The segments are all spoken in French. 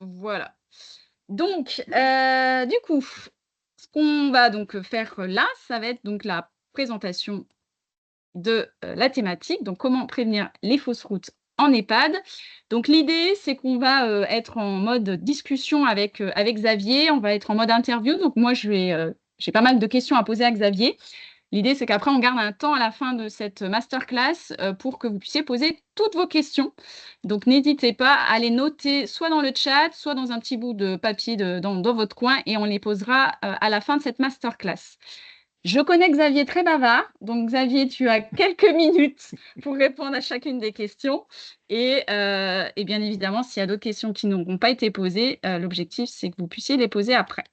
Voilà. Donc, du coup, ce qu'on va donc faire là, ça va être donc la présentation de, la thématique, donc comment prévenir les fausses routes en EHPAD. Donc l'idée, c'est qu'on va, être en mode discussion avec Xavier, on va être en mode interview. Donc moi, j'ai pas mal de questions à poser à Xavier. L'idée, c'est qu'après, on garde un temps à la fin de cette masterclass, pour que vous puissiez poser toutes vos questions. Donc n'hésitez pas à les noter soit dans le chat, soit dans un petit bout de papier dans votre coin et on les posera, à la fin de cette masterclass. Je connais Xavier très bavard, donc Xavier, tu as quelques minutes pour répondre à chacune des questions et bien évidemment, s'il y a d'autres questions qui n'auront pas été posées, l'objectif, c'est que vous puissiez les poser après.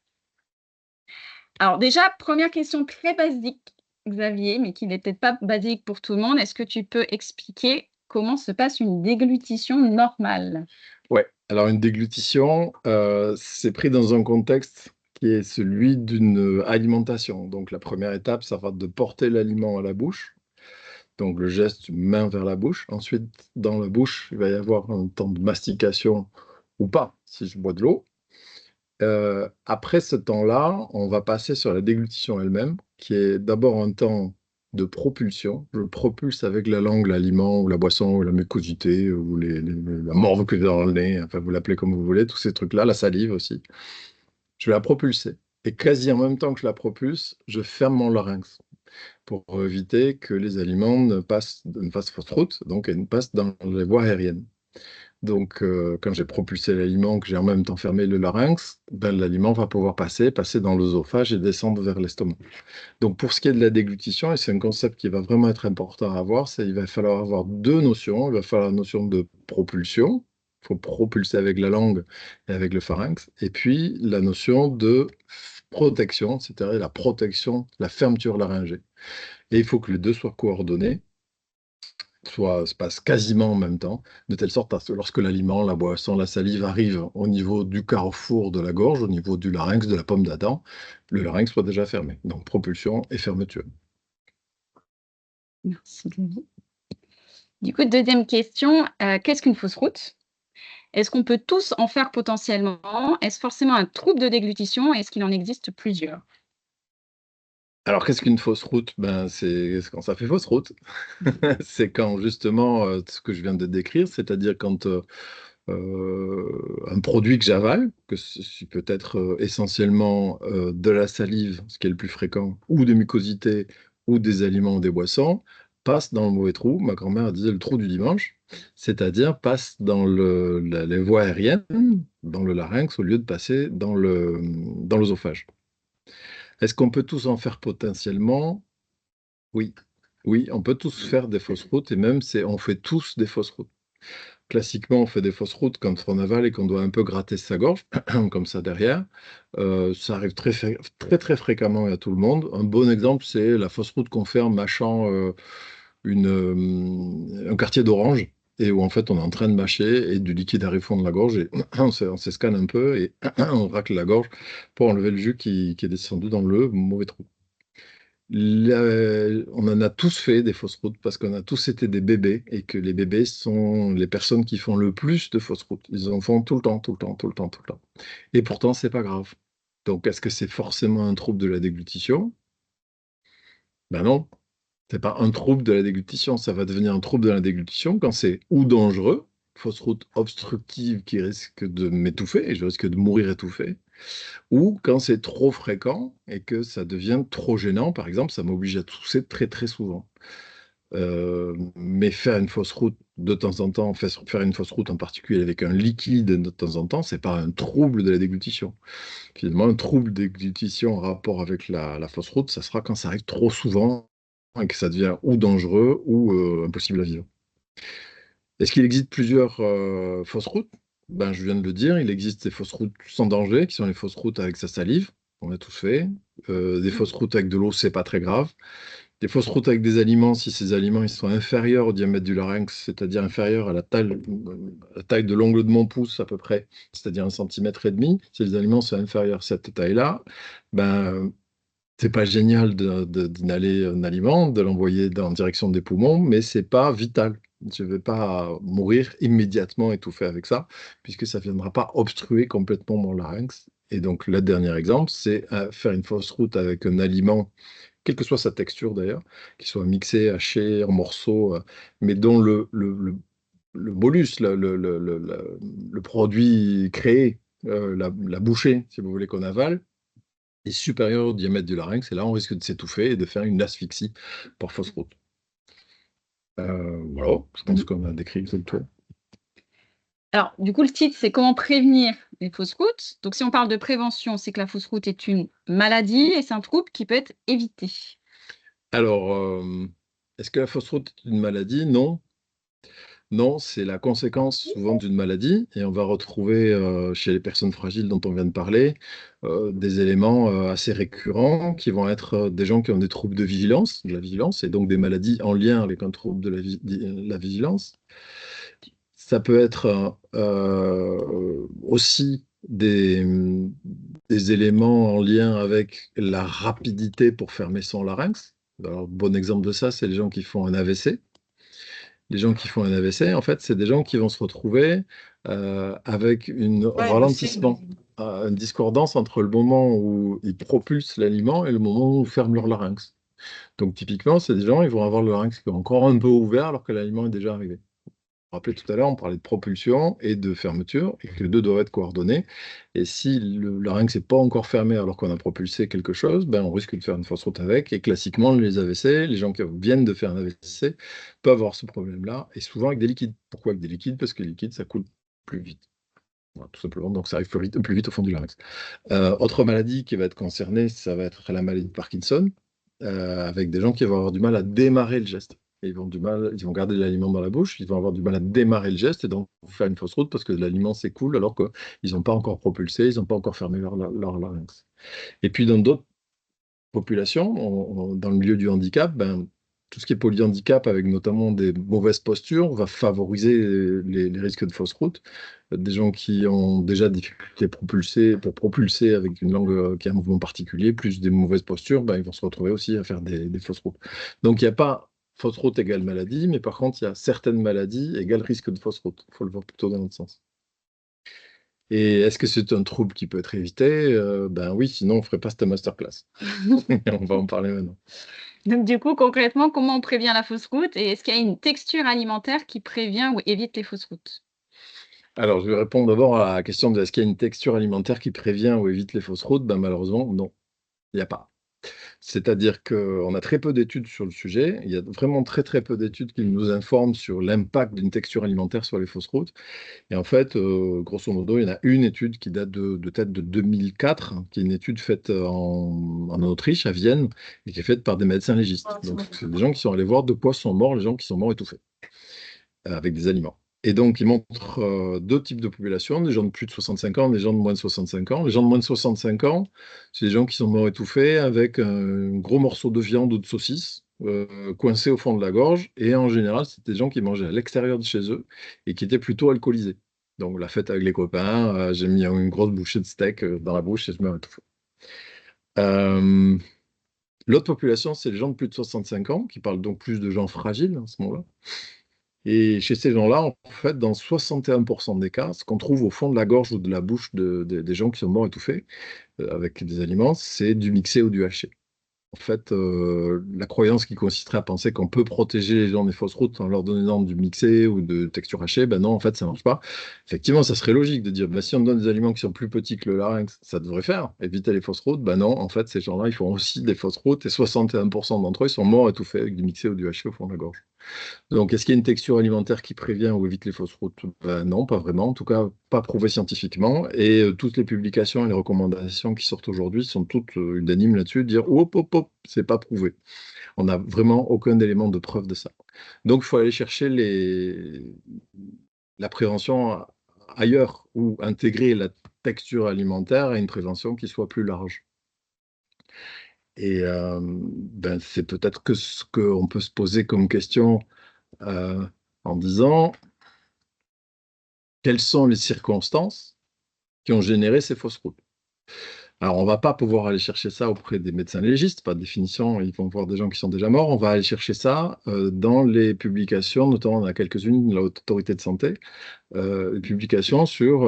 Alors déjà, première question très basique, Xavier, mais qui n'est peut-être pas basique pour tout le monde. Est-ce que tu peux expliquer comment se passe une déglutition normale? Ouais, alors une déglutition, c'est pris dans un contexte qui est celui d'une alimentation. Donc la première étape, ça va de porter l'aliment à la bouche, donc le geste main vers la bouche. Ensuite, dans la bouche, il va y avoir un temps de mastication ou pas, si je bois de l'eau. Après ce temps-là, on va passer sur la déglutition elle-même, qui est d'abord un temps de propulsion. Je propulse avec la langue l'aliment ou la boisson ou la mucosité ou la morve que j'ai dans le nez, enfin vous l'appelez comme vous voulez, tous ces trucs-là, la salive aussi. Je vais la propulser et quasi en même temps que je la propulse, je ferme mon larynx pour éviter que les aliments ne fassent fausse route, donc et ne passent dans les voies aériennes. Donc, quand j'ai propulsé l'aliment, que j'ai en même temps fermé le larynx, ben, l'aliment va pouvoir passer dans l'œsophage et descendre vers l'estomac. Donc, pour ce qui est de la déglutition, et c'est un concept qui va vraiment être important à avoir, c'est il va falloir avoir deux notions. Il va falloir la notion de propulsion, il faut propulser avec la langue et avec le pharynx, et puis la notion de protection, c'est-à-dire la protection, la fermeture laryngée. Et il faut que les deux soient coordonnés soit se passe quasiment en même temps, de telle sorte à ce que lorsque l'aliment, la boisson, la salive arrivent au niveau du carrefour de la gorge, au niveau du larynx, de la pomme d'Adam, le larynx soit déjà fermé. Donc propulsion et fermeture. Merci Xavier. Du coup, deuxième question, qu'est-ce qu'une fausse route? Est-ce qu'on peut tous en faire potentiellement? Est-ce forcément un trouble de déglutition? Est-ce qu'il en existe plusieurs? Alors qu'est-ce qu'une fausse route? Ben, c'est quand ça fait fausse route. C'est quand justement, ce que je viens de décrire, c'est-à-dire quand, un produit que j'avale, que ceci peut être, essentiellement, de la salive, ce qui est le plus fréquent, ou des mucosités, ou des aliments ou des boissons, passe dans le mauvais trou. Ma grand-mère disait le trou du dimanche, c'est-à-dire passe dans les voies aériennes, dans le larynx, au lieu de passer dans l'œsophage. Est-ce qu'on peut tous en faire potentiellement? Oui. Oui, on peut tous faire des fausses routes et même on fait tous des fausses routes. Classiquement, on fait des fausses routes quand on avale et qu'on doit un peu gratter sa gorge, comme ça derrière. Ça arrive très fréquemment et à tout le monde. Un bon exemple, c'est la fausse route qu'on fait en mâchant, un quartier d'orange et où en fait on est en train de mâcher et du liquide arrive au fond de la gorge et on s'escanne un peu et on racle la gorge pour enlever le jus qui est descendu dans le mauvais trou. On en a tous fait des fausses routes parce qu'on a tous été des bébés et que les bébés sont les personnes qui font le plus de fausses routes. Ils en font tout le temps, tout le temps, tout le temps, tout le temps. Et pourtant, c'est pas grave. Donc, est-ce que c'est forcément un trouble de la déglutition? Ben non, c'est pas un trouble de la déglutition. Ça va devenir un trouble de la déglutition quand c'est ou dangereux, fausse route obstructive qui risque de m'étouffer et je risque de mourir étouffé, ou quand c'est trop fréquent et que ça devient trop gênant, par exemple, ça m'oblige à tousser très souvent. Mais faire une fausse route de temps en temps, faire une fausse route en particulier avec un liquide de temps en temps, c'est pas un trouble de la déglutition. Finalement, un trouble de déglutition en rapport avec la fausse route, ça sera quand ça arrive trop souvent et que ça devient ou dangereux ou impossible à vivre. Est-ce qu'il existe plusieurs, fausses routes? Ben, je viens de le dire, il existe des fausses routes sans danger, qui sont les fausses routes avec sa salive, on a tous fait. Des fausses routes avec de l'eau, c'est pas très grave. Des fausses routes avec des aliments, si ces aliments, ils sont inférieurs au diamètre du larynx, c'est-à-dire inférieurs à la taille de l'ongle de mon pouce à peu près, c'est-à-dire 1,5 cm. Si les aliments sont inférieurs à cette taille-là, ben, C'est pas génial d'inhaler un aliment, de l'envoyer en direction des poumons, mais c'est pas vital. Je ne vais pas mourir immédiatement étouffé avec ça, puisque ça ne viendra pas obstruer complètement mon larynx. Et donc, le dernier exemple, c'est faire une fausse route avec un aliment, quelle que soit sa texture d'ailleurs, qui soit mixé, haché, en morceaux, mais dont le bolus, le produit créé, la bouchée, si vous voulez, qu'on avale, est supérieur au diamètre du larynx, et là, on risque de s'étouffer et de faire une asphyxie par fausse route. Voilà, je pense qu'on a décrit tout le tour. Alors, du coup, le titre, c'est comment prévenir les fausses routes. Donc, si on parle de prévention, c'est que la fausse route est une maladie et c'est un trouble qui peut être évité. Alors, est-ce que la fausse route est une maladie? Non. Non, c'est la conséquence souvent d'une maladie, et on va retrouver chez les personnes fragiles dont on vient de parler des éléments assez récurrents qui vont être des gens qui ont des troubles de la vigilance, et donc des maladies en lien avec un trouble de la vigilance. Ça peut être aussi des éléments en lien avec la rapidité pour fermer son larynx. Alors, bon exemple de ça, c'est les gens qui font un AVC. Les gens qui font un AVC, en fait, c'est des gens qui vont se retrouver avec un ralentissement, une discordance entre le moment où ils propulsent l'aliment et le moment où ils ferment leur larynx. Donc, typiquement, c'est des gens, ils vont avoir le larynx qui est encore un peu ouvert alors que l'aliment est déjà arrivé. Vous vous rappelez tout à l'heure, on parlait de propulsion et de fermeture, et que les deux doivent être coordonnés. Et si le larynx n'est pas encore fermé alors qu'on a propulsé quelque chose, ben on risque de faire une fausse route avec. Et classiquement, les AVC, les gens qui viennent de faire un AVC peuvent avoir ce problème-là, et souvent avec des liquides. Pourquoi avec des liquides? Parce que les liquides, ça coule plus vite. Voilà, tout simplement, donc ça arrive plus vite au fond du larynx. Autre maladie qui va être concernée, ça va être la maladie de Parkinson, avec des gens qui vont avoir du mal à démarrer le geste. Et ils vont garder l'aliment dans la bouche, ils vont avoir du mal à démarrer le geste et donc faire une fausse route parce que l'aliment s'écoule alors qu'ils n'ont pas encore propulsé, ils n'ont pas encore fermé leur larynx. Et puis dans d'autres population, dans le milieu du handicap, ben, tout ce qui est polyhandicap, avec notamment des mauvaises postures, va favoriser les risques de fausse route. Des gens qui ont déjà des difficultés pour propulser avec une langue qui a un mouvement particulier, plus des mauvaises postures, ben, ils vont se retrouver aussi à faire des fausses routes. Donc il n'y a pas fausse route égale maladie, mais par contre, il y a certaines maladies égale risque de fausse route. Il faut le voir plutôt dans l'autre sens. Et est-ce que c'est un trouble qui peut être évité? Ben oui, sinon on ne ferait pas cette masterclass. On va en parler maintenant. Donc, du coup, concrètement, comment on prévient la fausse route et est-ce qu'il y a une texture alimentaire qui prévient ou évite les fausses routes? Alors, je vais répondre d'abord à la question de est-ce qu'il y a une texture alimentaire qui prévient ou évite les fausses routes? Ben, malheureusement, non, il n'y a pas. C'est-à-dire qu'on a très peu d'études sur le sujet. Il y a vraiment très, très peu d'études qui nous informent sur l'impact d'une texture alimentaire sur les fausses routes. Et en fait, grosso modo, il y en a une étude qui date de tête de 2004, qui est une étude faite en Autriche, à Vienne, et qui est faite par des médecins légistes. Donc, c'est des gens qui sont allés voir de quoi sont morts les gens qui sont morts étouffés avec des aliments. Et donc, ils montrent deux types de populations, des gens de plus de 65 ans, des gens de moins de 65 ans. Les gens de moins de 65 ans, c'est des gens qui sont morts étouffés avec un gros morceau de viande ou de saucisse coincé au fond de la gorge. Et en général, c'était des gens qui mangeaient à l'extérieur de chez eux et qui étaient plutôt alcoolisés. Donc, la fête avec les copains, j'ai mis une grosse bouchée de steak dans la bouche et je meurs étouffé. L'autre population, c'est les gens de plus de 65 ans, qui parlent donc plus de gens fragiles à ce moment-là. Et chez ces gens-là, en fait, dans 61% des cas, ce qu'on trouve au fond de la gorge ou de la bouche des gens qui sont morts étouffés avec des aliments, c'est du mixé ou du haché. En fait, la croyance qui consisterait à penser qu'on peut protéger les gens des fausses routes en leur donnant du mixé ou de texture hachée, ben non, en fait, ça marche pas. Effectivement, ça serait logique de dire, ben, si on donne des aliments qui sont plus petits que le larynx, ça devrait faire, éviter les fausses routes. Ben non, en fait, ces gens-là, ils font aussi des fausses routes et 61% d'entre eux, ils sont morts étouffés avec du mixé ou du haché au fond de la gorge. Donc, est-ce qu'il y a une texture alimentaire qui prévient ou évite les fausses routes? Ben non, pas vraiment. En tout cas, pas prouvé scientifiquement. Et toutes les publications et les recommandations qui sortent aujourd'hui sont toutes unanimes là-dessus, de dire hop, hop, hop, c'est pas prouvé. On n'a vraiment aucun élément de preuve de ça. Donc, il faut aller chercher la prévention ailleurs ou intégrer la texture alimentaire à une prévention qui soit plus large. Et ben, c'est peut-être que ce qu'on peut se poser comme question en disant quelles sont les circonstances qui ont généré ces fausses routes. Alors, on va pas pouvoir aller chercher ça auprès des médecins légistes, par définition, ils vont voir des gens qui sont déjà morts. On va aller chercher ça dans les publications, notamment, on a quelques-unes de la Haute Autorité de Santé, publications sur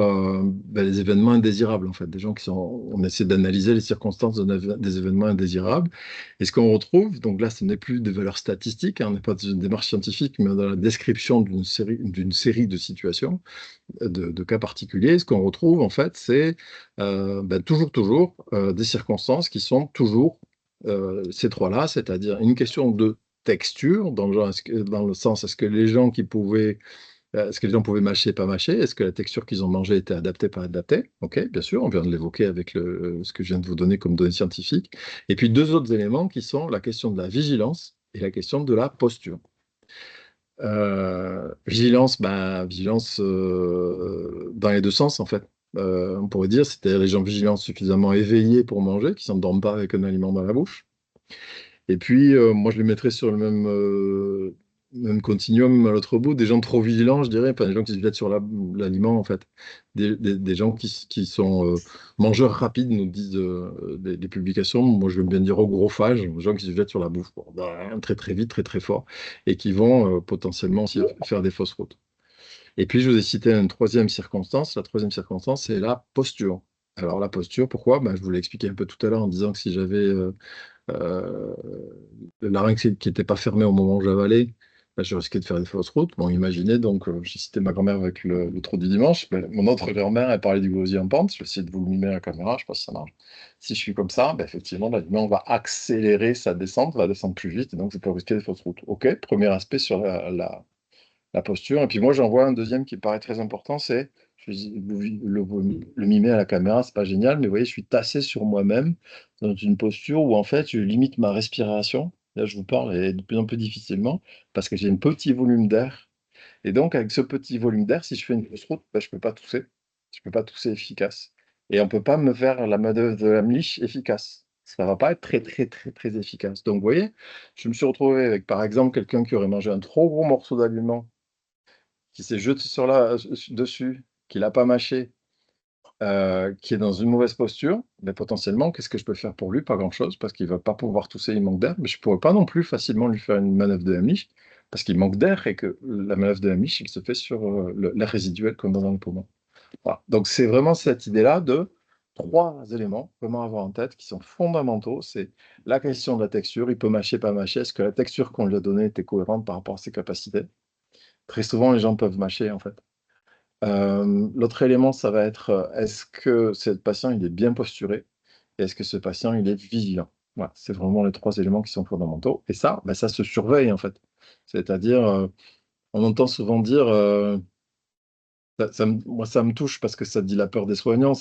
les événements indésirables, en fait, des gens qui sont. On essaie d'analyser les circonstances des événements indésirables. Et ce qu'on retrouve, donc là, ce n'est plus des valeurs statistiques, hein, on n'est pas dans une démarche scientifique, mais dans la description d'une série de situations, de cas particuliers. Ce qu'on retrouve, en fait, c'est toujours des circonstances qui sont toujours ces trois-là, c'est-à-dire une question de texture, dans le genre, dans le sens, est-ce que les gens pouvaient mâcher, pas mâcher? Est-ce que la texture qu'ils ont mangée était adaptée, pas adaptée? Ok, bien sûr, on vient de l'évoquer avec ce que je viens de vous donner comme données scientifiques. Et puis deux autres éléments qui sont la question de la vigilance et la question de la posture. Vigilance dans les deux sens, en fait. On pourrait dire, c'est-à-dire les gens vigilants suffisamment éveillés pour manger, qui ne s'endorment pas avec un aliment dans la bouche. Et puis, moi, je les mettrais sur le même continuum à l'autre bout, des gens trop vigilants, je dirais, pas des gens qui se jettent sur l'aliment, en fait. Des gens qui sont mangeurs rapides, nous disent des publications. Moi, je veux bien dire ogrophages, des gens qui se jettent sur la bouffe très, très vite, très, très fort, et qui vont potentiellement aussi faire des fausses routes. Et puis, je vous ai cité une troisième circonstance. La troisième circonstance, c'est la posture. Alors, la posture, pourquoi? Je vous l'ai expliqué un peu tout à l'heure en disant que si j'avais euh, le larynx qui n'était pas fermé au moment où j'avalais, je risquais de faire des fausses routes. Bon, imaginez, donc, j'ai cité ma grand-mère avec le trot du dimanche. Mon autre grand-mère, elle parlait du gosier en pente. Je vais essayer de vous le mimer à la caméra, je sais pas si ça marche. Si je suis comme ça, effectivement, l'aliment va accélérer sa descente, va descendre plus vite, et donc ça peut risquer des fausses routes. OK, premier aspect sur la posture. Et puis moi, j'en vois un deuxième qui me paraît très important, c'est le mimer à la caméra, c'est pas génial, mais vous voyez, je suis tassé sur moi-même dans une posture où en fait, je limite ma respiration. Là, je vous parle et de plus en plus difficilement parce que j'ai un petit volume d'air. Et donc, avec ce petit volume d'air, si je fais une fausse route, je peux pas tousser. Je peux pas tousser efficace. Et on peut pas me faire la manœuvre de Heimlich efficace. Ça va pas être très, très, très, très efficace. Donc, vous voyez, je me suis retrouvé avec, par exemple, quelqu'un qui aurait mangé un trop gros morceau d'aliment qui s'est jeté dessus, qui l'a pas mâché, qui est dans une mauvaise posture, potentiellement, qu'est-ce que je peux faire pour lui? Pas grand-chose, parce qu'il va pas pouvoir tousser, il manque d'air. Mais je pourrais pas non plus facilement lui faire une manœuvre de Heimlich, parce qu'il manque d'air et que la manœuvre de Heimlich, il se fait sur l'air résiduel comme dans le poumon. Voilà. Donc c'est vraiment cette idée-là de trois éléments vraiment à avoir en tête qui sont fondamentaux. C'est la question de la texture, il peut mâcher, pas mâcher. Est-ce que la texture qu'on lui a donnée était cohérente par rapport à ses capacités? Très souvent, les gens peuvent mâcher, en fait. L'autre élément, ça va être, est-ce que ce patient, il est bien posturé? Et est-ce que ce patient, il est vigilant? Voilà, c'est vraiment les trois éléments qui sont fondamentaux. Et ça, ça se surveille, en fait. C'est-à-dire, on entend souvent dire, moi, ça me touche parce que ça dit la peur des soignants,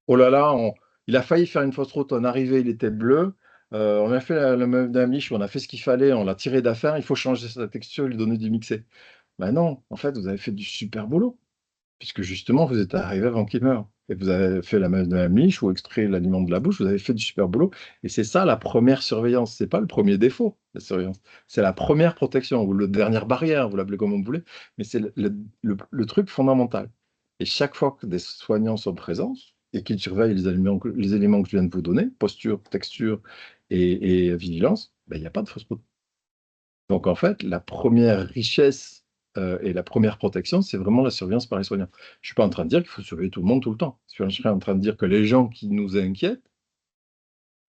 oh là là, il a failli faire une fausse route, en arrivée, il était bleu, on a fait la manœuvre d'Heimlich, on a fait ce qu'il fallait, on l'a tiré d'affaire, il faut changer sa texture, lui donner du mixé. Non, en fait, vous avez fait du super boulot, puisque justement, vous êtes arrivé avant qu'il meure. Et vous avez fait la manœuvre de Heimlich ou extrait l'aliment de la bouche, vous avez fait du super boulot. Et c'est ça la première surveillance. C'est pas le premier défaut, la surveillance. C'est la première protection ou la dernière barrière, vous l'appelez comme vous voulez, mais c'est le truc fondamental. Et chaque fois que des soignants sont présents et qu'ils surveillent les éléments que je viens de vous donner, posture, texture et vigilance, il n'y a pas de fausse route. Donc en fait, la première richesse, et la première protection, c'est vraiment la surveillance par les soignants. Je suis pas en train de dire qu'il faut surveiller tout le monde tout le temps. Je suis en train de dire que les gens qui nous inquiètent,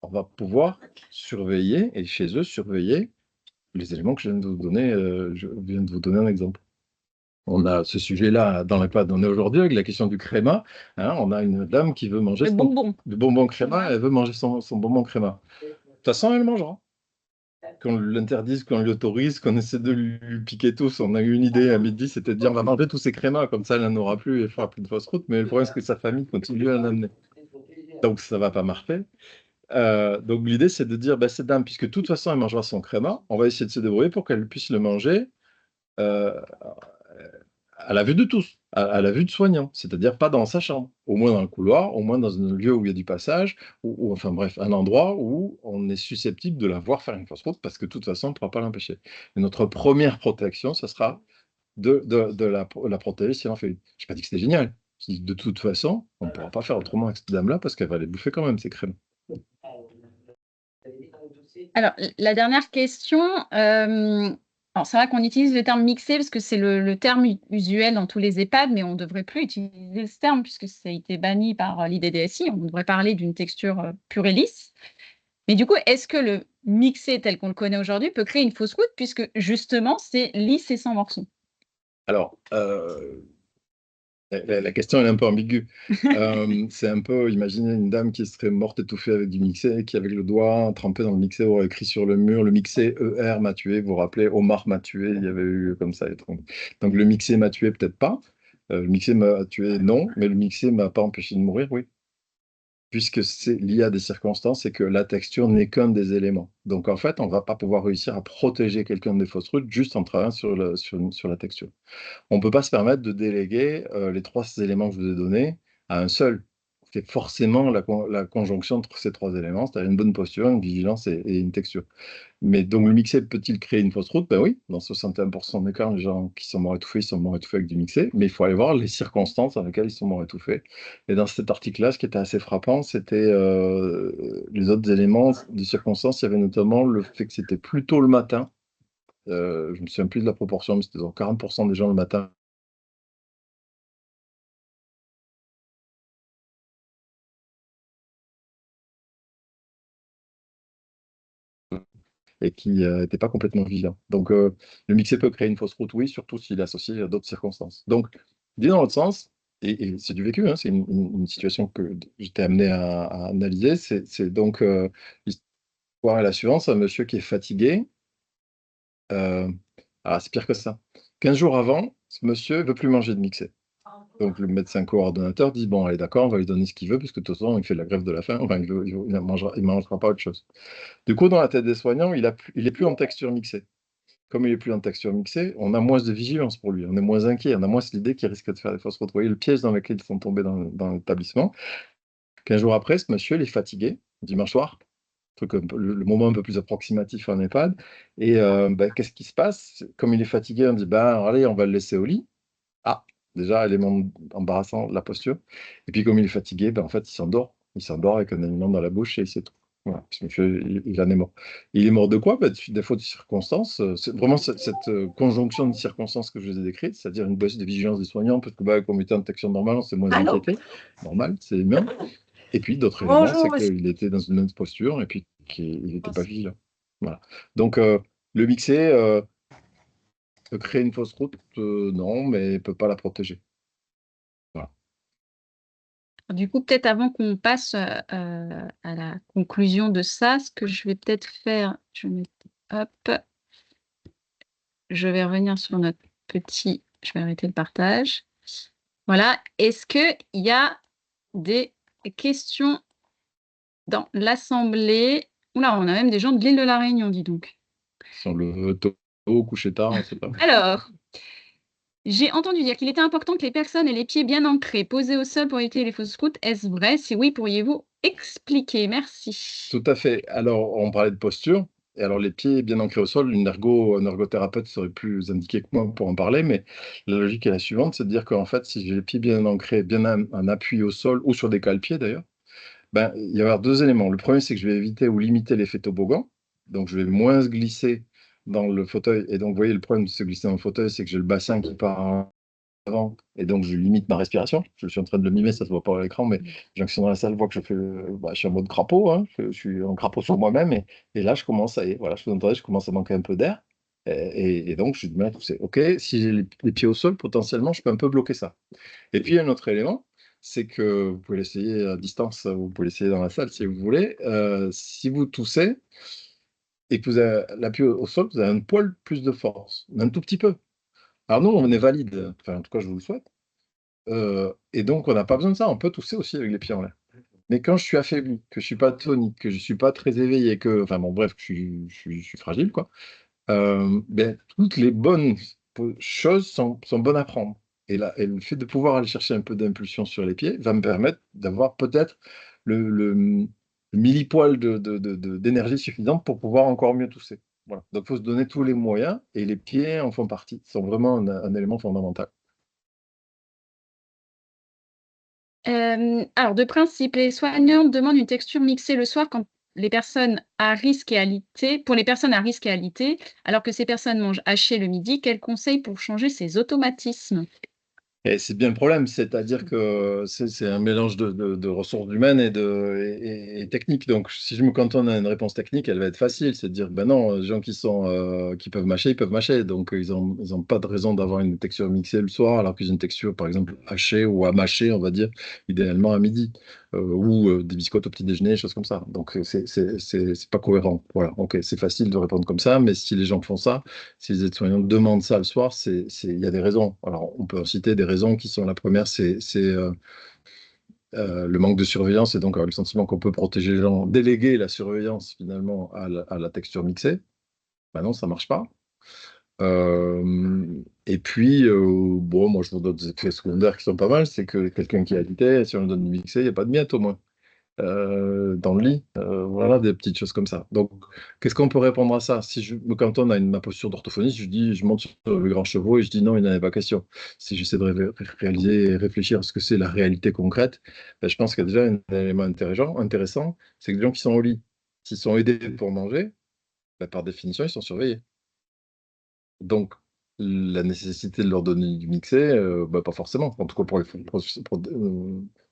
on va pouvoir surveiller et chez eux, surveiller les éléments que je viens de vous donner, je viens de vous donner un exemple. On a ce sujet-là dans l'EHPAD on est aujourd'hui avec la question du créma, hein. On a une dame qui veut manger Le bonbon. du bonbon créma, elle veut manger son bonbon créma. De toute façon, elle mangera. Qu'on l'interdise, qu'on l'autorise, qu'on essaie de lui piquer tous. On a eu une idée à midi, c'était de dire on va manger tous ces crémas, comme ça elle n'en aura plus et elle fera plus de fausse route. Mais le problème, c'est que sa famille continue à en amener. Donc ça va pas marcher. Donc l'idée, c'est de dire cette dame, puisque de toute façon elle mangera son créma, on va essayer de se débrouiller pour qu'elle puisse le manger euh, à la vue de tous, à la vue de soignants, c'est-à-dire pas dans sa chambre, au moins dans le couloir, au moins dans un lieu où il y a du passage, ou enfin bref, un endroit où on est susceptible de la voir faire une fausse route, parce que de toute façon, on ne pourra pas l'empêcher. Et notre première protection, ce sera de la protéger si elle en fait une. Je n'ai pas dit que c'était génial, Puis de toute façon, on ne pourra pas faire autrement avec cette dame-là parce qu'elle va les bouffer quand même, ces crèmes. Alors, la dernière question, alors c'est vrai qu'on utilise le terme mixé parce que c'est le terme usuel dans tous les EHPAD, mais on ne devrait plus utiliser ce terme puisque ça a été banni par l'IDDSI. On devrait parler d'une texture pure et lisse. Mais du coup, est-ce que le mixé tel qu'on le connaît aujourd'hui peut créer une fausse route puisque justement c'est lisse et sans morceaux? Alors, la question elle est un peu ambiguë. C'est un peu, imaginez une dame qui serait morte étouffée avec du mixé, qui avec le doigt trempé dans le mixé aurait écrit sur le mur, le mixé ER m'a tué, vous vous rappelez, Omar m'a tué, il y avait eu comme ça. Donc le mixé m'a tué, peut-être pas. Le mixé m'a tué, non, mais le mixé m'a pas empêché de mourir, oui. Puisque c'est lié à des circonstances et que la texture n'est qu'un des éléments. Donc en fait, on ne va pas pouvoir réussir à protéger quelqu'un des fausses routes juste en travaillant sur la texture. On ne peut pas se permettre de déléguer les trois éléments que je vous ai donnés à un seul. C'est forcément la conjonction entre ces trois éléments, c'est-à-dire une bonne posture, une vigilance et une texture. Mais donc le mixé peut-il créer une fausse route? Ben oui, dans 61% des cas, les gens qui sont morts étouffés, ils sont morts étouffés avec du mixé, mais il faut aller voir les circonstances dans lesquelles ils sont morts étouffés. Et dans cet article-là, ce qui était assez frappant, c'était les autres éléments de circonstances. Il y avait notamment le fait que c'était plutôt le matin. Je me souviens plus de la proportion, mais c'était dans 40% des gens le matin et qui n'étaient pas complètement vigilants. Donc le mixé peut créer une fausse route, oui, surtout s'il est associé à d'autres circonstances. Donc, dit dans l'autre sens, et c'est du vécu, hein, c'est une situation que j'étais amené à analyser, c'est donc l'histoire est la suivante, c'est un monsieur qui est fatigué. Ah, c'est pire que ça. 15 jours avant, ce monsieur ne veut plus manger de mixé. Donc le médecin coordonnateur dit, bon, allez, d'accord, on va lui donner ce qu'il veut, puisque de toute façon, il fait la grève de la faim, enfin, il mangera pas autre chose. Du coup, dans la tête des soignants, il est plus en texture mixée. Comme il est plus en texture mixée, on a moins de vigilance pour lui, on est moins inquiet, on a moins l'idée qu'il risque de faire des fausses routes. Vous voyez le piège dans lequel ils sont tombés dans l'établissement. 15 jours après, ce monsieur, il est fatigué, dimanche soir, truc le moment un peu plus approximatif en EHPAD. Et qu'est-ce qui se passe? Comme il est fatigué, on dit, bah, allez, on va le laisser au lit. Ah, déjà, élément embarrassant, la posture. Et puis, comme il est fatigué, ben, en fait, il s'endort. Il s'endort avec un aliment dans la bouche et c'est tout. Voilà. Il en est mort. Il est mort de quoi? Ben, des fautes de circonstances. C'est vraiment cette conjonction de circonstances que je vous ai décrites, c'est-à-dire une baisse de vigilance des soignants, parce que comme il était en détection normale, on s'est moins inquiété. Normal, c'est humain. Et puis, d'autres éléments, c'est qu'il était dans une même posture et puis qu'il n'était pas vigilant. Voilà. Donc, le mixé, peut créer une fausse route, non, mais peut pas la protéger. Voilà. Du coup, peut-être avant qu'on passe à la conclusion de ça, ce que je vais peut-être faire, hop, je vais revenir sur notre petit, je vais arrêter le partage. Voilà. Est-ce qu'il y a des questions dans l'Assemblée? Oula, on a même des gens de l'île de la Réunion, dis donc. Sur le tôt, coucher tard, on sait pas. Alors, j'ai entendu dire qu'il était important que les personnes aient les pieds bien ancrés, posés au sol pour éviter les fausses routes. Est-ce vrai? Si oui, pourriez-vous expliquer? Merci. Tout à fait. Alors, on parlait de posture. Et alors, les pieds bien ancrés au sol, un ergothérapeute serait plus indiqué que moi pour en parler, mais la logique est la suivante, c'est de dire qu'en fait, si j'ai les pieds bien ancrés, bien en appui au sol, ou sur des cale-pieds d'ailleurs, ben, il va y avoir deux éléments. Le premier, c'est que je vais éviter ou limiter l'effet toboggan. Donc, je vais moins se glisser dans le fauteuil. Et donc, vous voyez, le problème de se glisser dans le fauteuil, c'est que j'ai le bassin qui part avant, et donc je limite ma respiration. Je suis en train de le mimer, ça se voit pas à l'écran, mais les gens qui sont dans la salle voient que je suis en mode crapaud, hein. Je suis en crapaud sur moi-même, et là je commence à, voilà, je vous entendez, je commence à manquer un peu d'air, et donc je dis, bien, c'est ok, si j'ai les pieds au sol, potentiellement, je peux un peu bloquer ça. Et puis un autre élément, c'est que vous pouvez l'essayer à distance, vous pouvez l'essayer dans la salle si vous voulez. Si vous toussez et que vous avez l'appui au sol, vous avez un poil plus de force, un tout petit peu. Alors nous, on est valide, enfin en tout cas je vous le souhaite. Et donc on n'a pas besoin de ça, on peut tousser aussi avec les pieds en l'air. Mais quand je suis affaibli, que je suis pas tonique, que je suis pas très éveillé, enfin bon bref, que je suis fragile, quoi, toutes les bonnes choses sont bonnes à prendre. Et le fait de pouvoir aller chercher un peu d'impulsion sur les pieds va me permettre d'avoir peut-être le millipoil d'énergie suffisante pour pouvoir encore mieux tousser. Voilà. Donc il faut se donner tous les moyens, et les pieds en font partie, sont vraiment un élément fondamental. Alors de principe, les soignants demandent une texture mixée le soir quand les personnes à risque et alité pour les personnes à risque et alité, alors que ces personnes mangent haché le midi. Quels conseils pour changer ces automatismes? Et c'est bien le problème, c'est-à-dire que c'est un mélange de ressources humaines et techniques. Donc, si je me cantonne à une réponse technique, elle va être facile. C'est de dire, ben non, les gens qui peuvent mâcher, ils peuvent mâcher. Donc, ils ont pas de raison d'avoir une texture mixée le soir, alors qu'ils ont une texture, par exemple, hachée ou à mâcher, on va dire, idéalement à midi. Ou des biscottes au petit déjeuner, des choses comme ça. Donc, c'est pas cohérent. Voilà. Ok, c'est facile de répondre comme ça, mais si les gens font ça, si les aides-soignants demandent ça le soir, il y a des raisons. Alors, on peut en citer des raisons qui sont la première, le manque de surveillance et donc le sentiment qu'on peut protéger les gens, déléguer la surveillance finalement à la texture mixée. Ben non, ça marche pas. Et puis, bon, moi je vous donne des effets secondaires qui sont pas mal, c'est que quelqu'un qui est alité, si on lui donne du mixé, il n'y a pas de miettes au moins dans le lit. Voilà, des petites choses comme ça. Donc, qu'est-ce qu'on peut répondre à ça? Si je me cantonne à ma posture d'orthophoniste, je dis, je monte sur le grand chevaux et je dis non, il n'en est pas question. Si j'essaie de réaliser et réfléchir à ce que c'est la réalité concrète, ben, je pense qu'il y a déjà un élément intéressant, c'est que les gens qui sont au lit, s'ils sont aidés pour manger, ben, par définition, ils sont surveillés. Donc, la nécessité de leur donner du mixé, ben, pas forcément. En tout cas, pour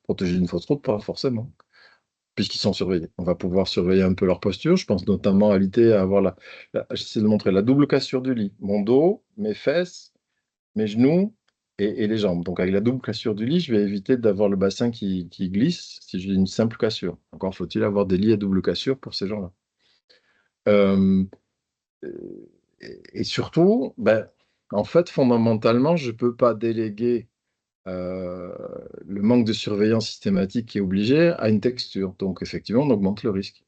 protéger une fausse route, pas forcément puisqu'ils sont surveillés. On va pouvoir surveiller un peu leur posture. Je pense notamment à l'éviter à avoir j'essaie de montrer la double cassure du lit. Mon dos, mes fesses, mes genoux et les jambes. Donc avec la double cassure du lit, je vais éviter d'avoir le bassin qui glisse si j'ai une simple cassure. Encore faut-il avoir des lits à double cassure pour ces gens-là. Euh, et surtout, ben, en fait, fondamentalement, je ne peux pas déléguer euh, le manque de surveillance systématique qui est obligé à une texture. Donc effectivement, on augmente le risque.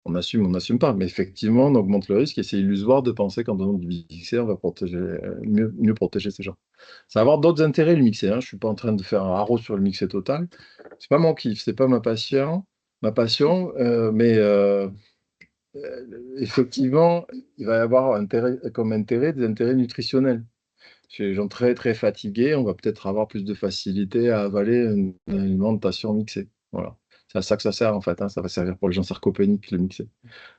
On n'assume pas, mais effectivement, on augmente le risque et c'est illusoire de penser qu'en donnant du mixé, on va protéger, mieux protéger ces gens. Ça va avoir d'autres intérêts, le mixé, hein. Je suis pas en train de faire un haro sur le mixé total. C'est pas mon kiff, c'est pas ma passion, mais effectivement, il va y avoir comme intérêt des intérêts nutritionnels. Chez les gens très très fatigués, on va peut-être avoir plus de facilité à avaler une alimentation mixée. Voilà. C'est à ça que ça sert en fait, hein. Ça va servir pour les gens sarcopéniques, le mixé.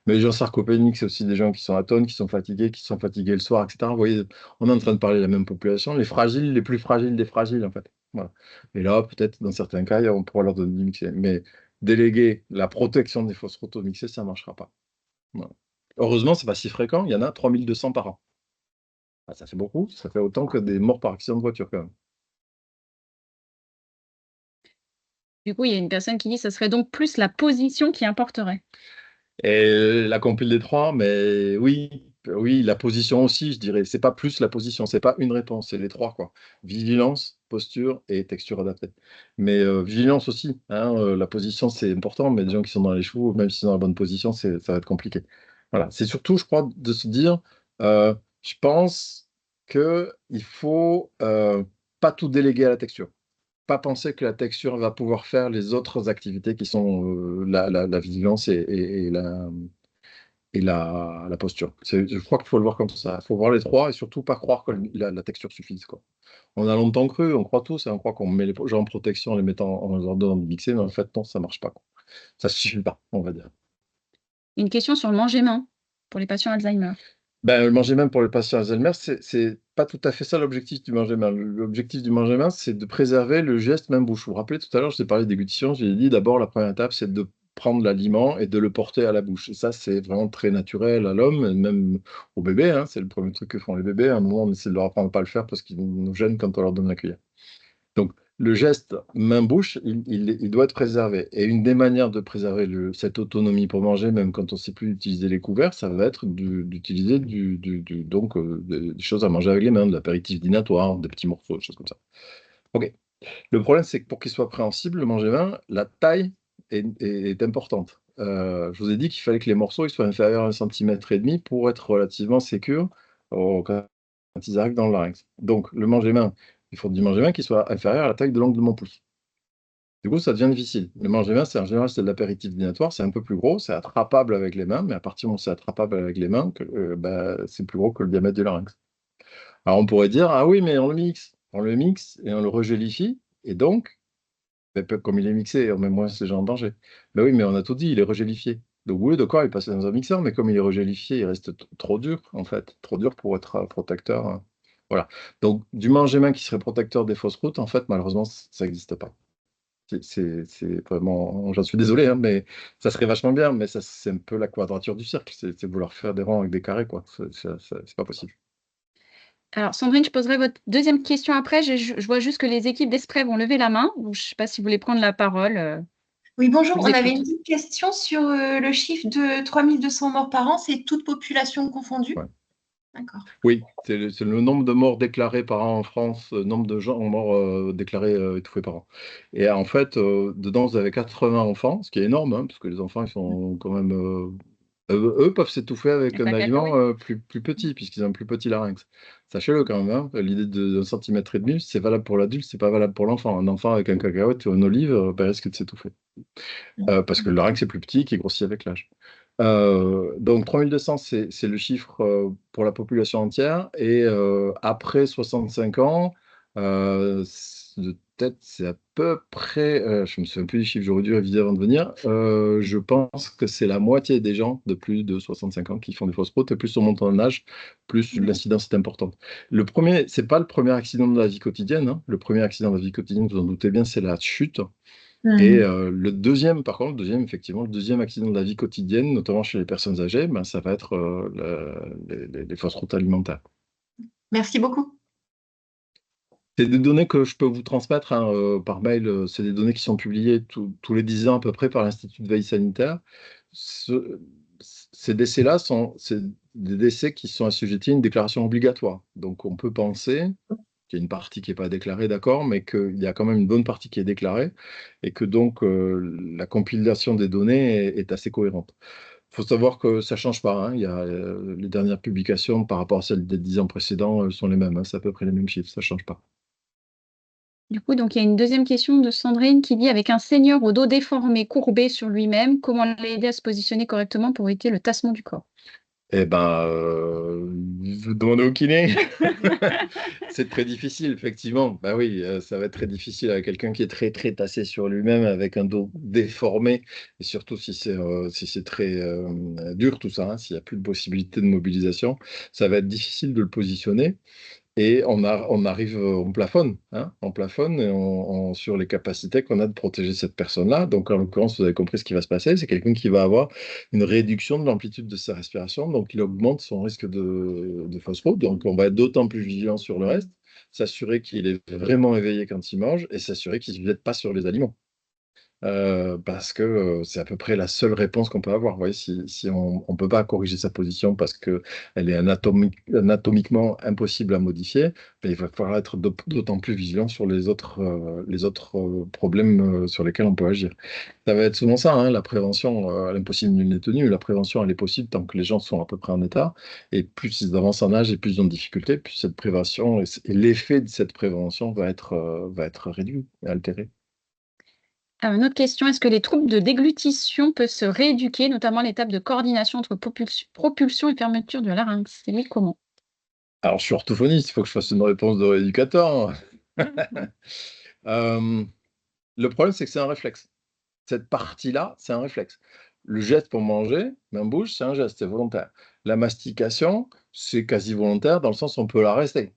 Mais les gens sarcopéniques, c'est aussi des gens qui sont atones, qui sont fatigués le soir, etc. Vous voyez, on est en train de parler de la même population, les fragiles, les plus fragiles des fragiles, en fait. Voilà. Et là, peut-être, dans certains cas, on pourra leur donner du mixé. Mais déléguer la protection des fausses routes au mixé, ça ne marchera pas. Voilà. Heureusement, c'est pas si fréquent, il y en a 3200 par an. Ah, ça fait beaucoup, ça fait autant que des morts par accident de voiture, quand même. Du coup, il y a une personne qui dit que ce serait donc plus la position qui importerait. Et la compile des trois, mais oui, oui, la position aussi, je dirais. C'est pas plus la position, c'est pas une réponse, c'est les trois, quoi. Vigilance, posture et texture adaptée. Mais vigilance aussi, hein, la position, c'est important, mais les gens qui sont dans les chevaux, même s'ils sont dans la bonne position, ça va être compliqué. Voilà, c'est surtout, je crois, de se dire, je pense qu'il faut pas tout déléguer à la texture, pas penser que la texture va pouvoir faire les autres activités qui sont la vigilance et la posture. Je crois qu'il faut le voir comme ça. Il faut voir les trois et surtout pas croire que la texture suffise, quoi. On a longtemps cru, on croit tous, et on croit qu'on met les gens en protection en les mettant en leur donnant du mixé, mais en fait, non, ça marche pas, quoi. Ça suffit pas, on va dire. Une question sur le manger-main pour les patients Alzheimer. Ben, le manger main pour les patients Alzheimer, c'est pas tout à fait ça l'objectif du manger main. L'objectif du manger main, c'est de préserver le geste main-bouche. Vous vous rappelez, tout à l'heure, je vous ai parlé de déglutition, j'ai dit d'abord, la première étape, c'est de prendre l'aliment et de le porter à la bouche. Et ça, c'est vraiment très naturel à l'homme, et même au bébé, hein, c'est le premier truc que font les bébés. À un moment, on essaie de leur apprendre à pas le faire parce qu'ils nous gênent quand on leur donne la cuillère. Donc, le geste main-bouche, il doit être préservé. Et une des manières de préserver cette autonomie pour manger, même quand on ne sait plus utiliser les couverts, ça va être d'utiliser donc, des choses à manger avec les mains, de l'apéritif dînatoire, des petits morceaux, des choses comme ça. OK. Le problème, c'est que pour qu'il soit préhensible, le manger-main, la taille est importante. Je vous ai dit qu'il fallait que les morceaux ils soient inférieurs à 1,5 cm pour être relativement sécures quand ils arrivent dans le larynx. Donc, le manger-main, il faut du manger-main qui soit inférieur à la taille de l'ongle de mon pouce. Du coup, ça devient difficile. Le manger-main, en général, c'est de l'apéritif dînatoire, c'est un peu plus gros, c'est attrapable avec les mains, mais à partir du moment où c'est attrapable avec les mains, bah, c'est plus gros que le diamètre du larynx. Alors, on pourrait dire, ah oui, mais on le mixe et on le regélifie, et donc, Comme il est mixé, on met moins les gens en danger. Ben oui, mais on a tout dit, il est regélifié. Donc oui, d'accord, il passe dans un mixeur, mais comme il est regélifié, il reste trop dur, en fait. Trop dur pour être protecteur, hein. Voilà. Donc, du manger-main qui serait protecteur des fausses routes, en fait, malheureusement, ça n'existe pas. C'est vraiment, j'en suis désolé, hein, mais ça serait vachement bien, mais ça, c'est un peu la quadrature du cercle. C'est vouloir faire des rangs avec des carrés, quoi. C'est pas possible. Alors Sandrine, je poserai votre deuxième question après. Je vois juste que les équipes d'Esprès vont lever la main. Donc, je ne sais pas si vous voulez prendre la parole. Oui, bonjour. Je vous On avait une écoute. petite question sur le chiffre de 3200 morts par an. C'est toute population confondue? Ouais. D'accord. Oui, c'est le nombre de morts déclarés par an en France, nombre de gens morts déclarés étouffés par an. Et en fait, dedans, vous avez 80 enfants, ce qui est énorme, hein, parce que les enfants, ils sont quand même. Eux peuvent s'étouffer avec C'est un un aliment cacahuète. plus petit, puisqu'ils ont un plus petit larynx. Sachez-le quand même, hein, l'idée d'un centimètre et demi, c'est valable pour l'adulte, c'est pas valable pour l'enfant. Un enfant avec un cacahuète ou une olive ben, risque de s'étouffer. Parce que le larynx est plus petit, qui grossit avec l'âge. Donc 3200, c'est le chiffre pour la population entière. Et après 65 ans, de tête, c'est à peu près, je me souviens plus du chiffre, j'aurais dû réviser avant de venir. Je pense que c'est la moitié des gens de plus de 65 ans qui font des fausses routes. Et plus on monte en âge, plus l'incidence est importante. Le premier, c'est pas le premier accident de la vie quotidienne, hein. Le premier accident de la vie quotidienne, vous en doutez bien, c'est la chute. Et Mhm. le deuxième, par contre, effectivement, le deuxième accident de la vie quotidienne, notamment chez les personnes âgées, ben, ça va être les fausses routes alimentaires. Merci beaucoup. C'est des données que je peux vous transmettre hein, par mail. C'est des données qui sont publiées tous les 10 ans à peu près par l'Institut de veille sanitaire. Ce- Ces décès-là c'est des décès qui sont assujettis à une déclaration obligatoire. Donc on peut penser qu'il y a une partie qui n'est pas déclarée, d'accord, mais qu'il y a quand même une bonne partie qui est déclarée et que donc la compilation des données est assez cohérente. Il faut savoir que ça ne change pas, hein. Il y a, les dernières publications par rapport à celles des 10 ans précédents sont les mêmes, hein. C'est à peu près les mêmes chiffres, ça ne change pas. Du coup, donc il y a une deuxième question de Sandrine qui dit, avec un senior au dos déformé, courbé sur lui-même, comment l'aider à se positionner correctement pour éviter le tassement du corps? Eh ben, vous demandez au kiné. C'est très difficile, effectivement. Bah oui, ça va être très difficile avec quelqu'un qui est très, très tassé sur lui-même, avec un dos déformé, et surtout si c'est très dur, tout ça, hein, s'il n'y a plus de possibilité de mobilisation, ça va être difficile de le positionner. Et on arrive, on plafonne, hein, on plafonne et sur les capacités qu'on a de protéger cette personne-là. Donc, en l'occurrence, vous avez compris ce qui va se passer. C'est quelqu'un qui va avoir une réduction de l'amplitude de sa respiration. Donc, il augmente son risque de fausse route. Donc, on va être d'autant plus vigilant sur le reste, s'assurer qu'il est vraiment éveillé quand il mange et s'assurer qu'il ne se jette pas sur les aliments. Parce que c'est à peu près la seule réponse qu'on peut avoir. Vous voyez, si on ne peut pas corriger sa position parce qu'elle est anatomiquement impossible à modifier, ben, il va falloir être d'autant plus vigilant sur les autres problèmes sur lesquels on peut agir. Ça va être souvent ça, hein, la prévention, l'impossible nul n'est tenu. La prévention, elle est possible tant que les gens sont à peu près en état. Et plus ils avancent en âge et plus ils ont de difficultés, plus cette prévention et l'effet de cette prévention va être réduit et altéré. Une autre question, est-ce que les troubles de déglutition peuvent se rééduquer, notamment l'étape de coordination entre propulsion et fermeture du larynx? C'est lui comment? Alors, je suis orthophoniste, il faut que je fasse une réponse de rééducateur. Euh, le problème, c'est que c'est un réflexe. Cette partie-là, c'est un réflexe. Le geste pour manger, main bouche, c'est un geste, c'est volontaire. La mastication, c'est quasi volontaire dans le sens où on peut l'arrêter.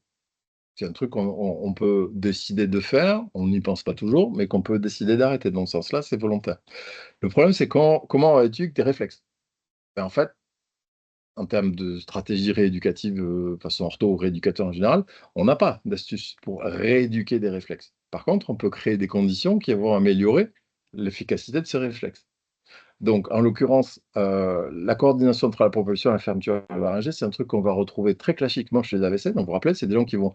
C'est un truc qu'on peut décider de faire, on n'y pense pas toujours, mais qu'on peut décider d'arrêter. Dans ce sens-là, c'est volontaire. Le problème, c'est comment on rééduque tes réflexes? Ben, en fait, en termes de stratégie rééducative, façon ortho ou rééducateur en général, on n'a pas d'astuce pour rééduquer des réflexes. Par contre, on peut créer des conditions qui vont améliorer l'efficacité de ces réflexes. Donc, en l'occurrence, la coordination entre la propulsion et la fermeture laryngée, c'est un truc qu'on va retrouver très classiquement chez les AVC. Donc, vous vous rappelez, c'est des gens qui vont,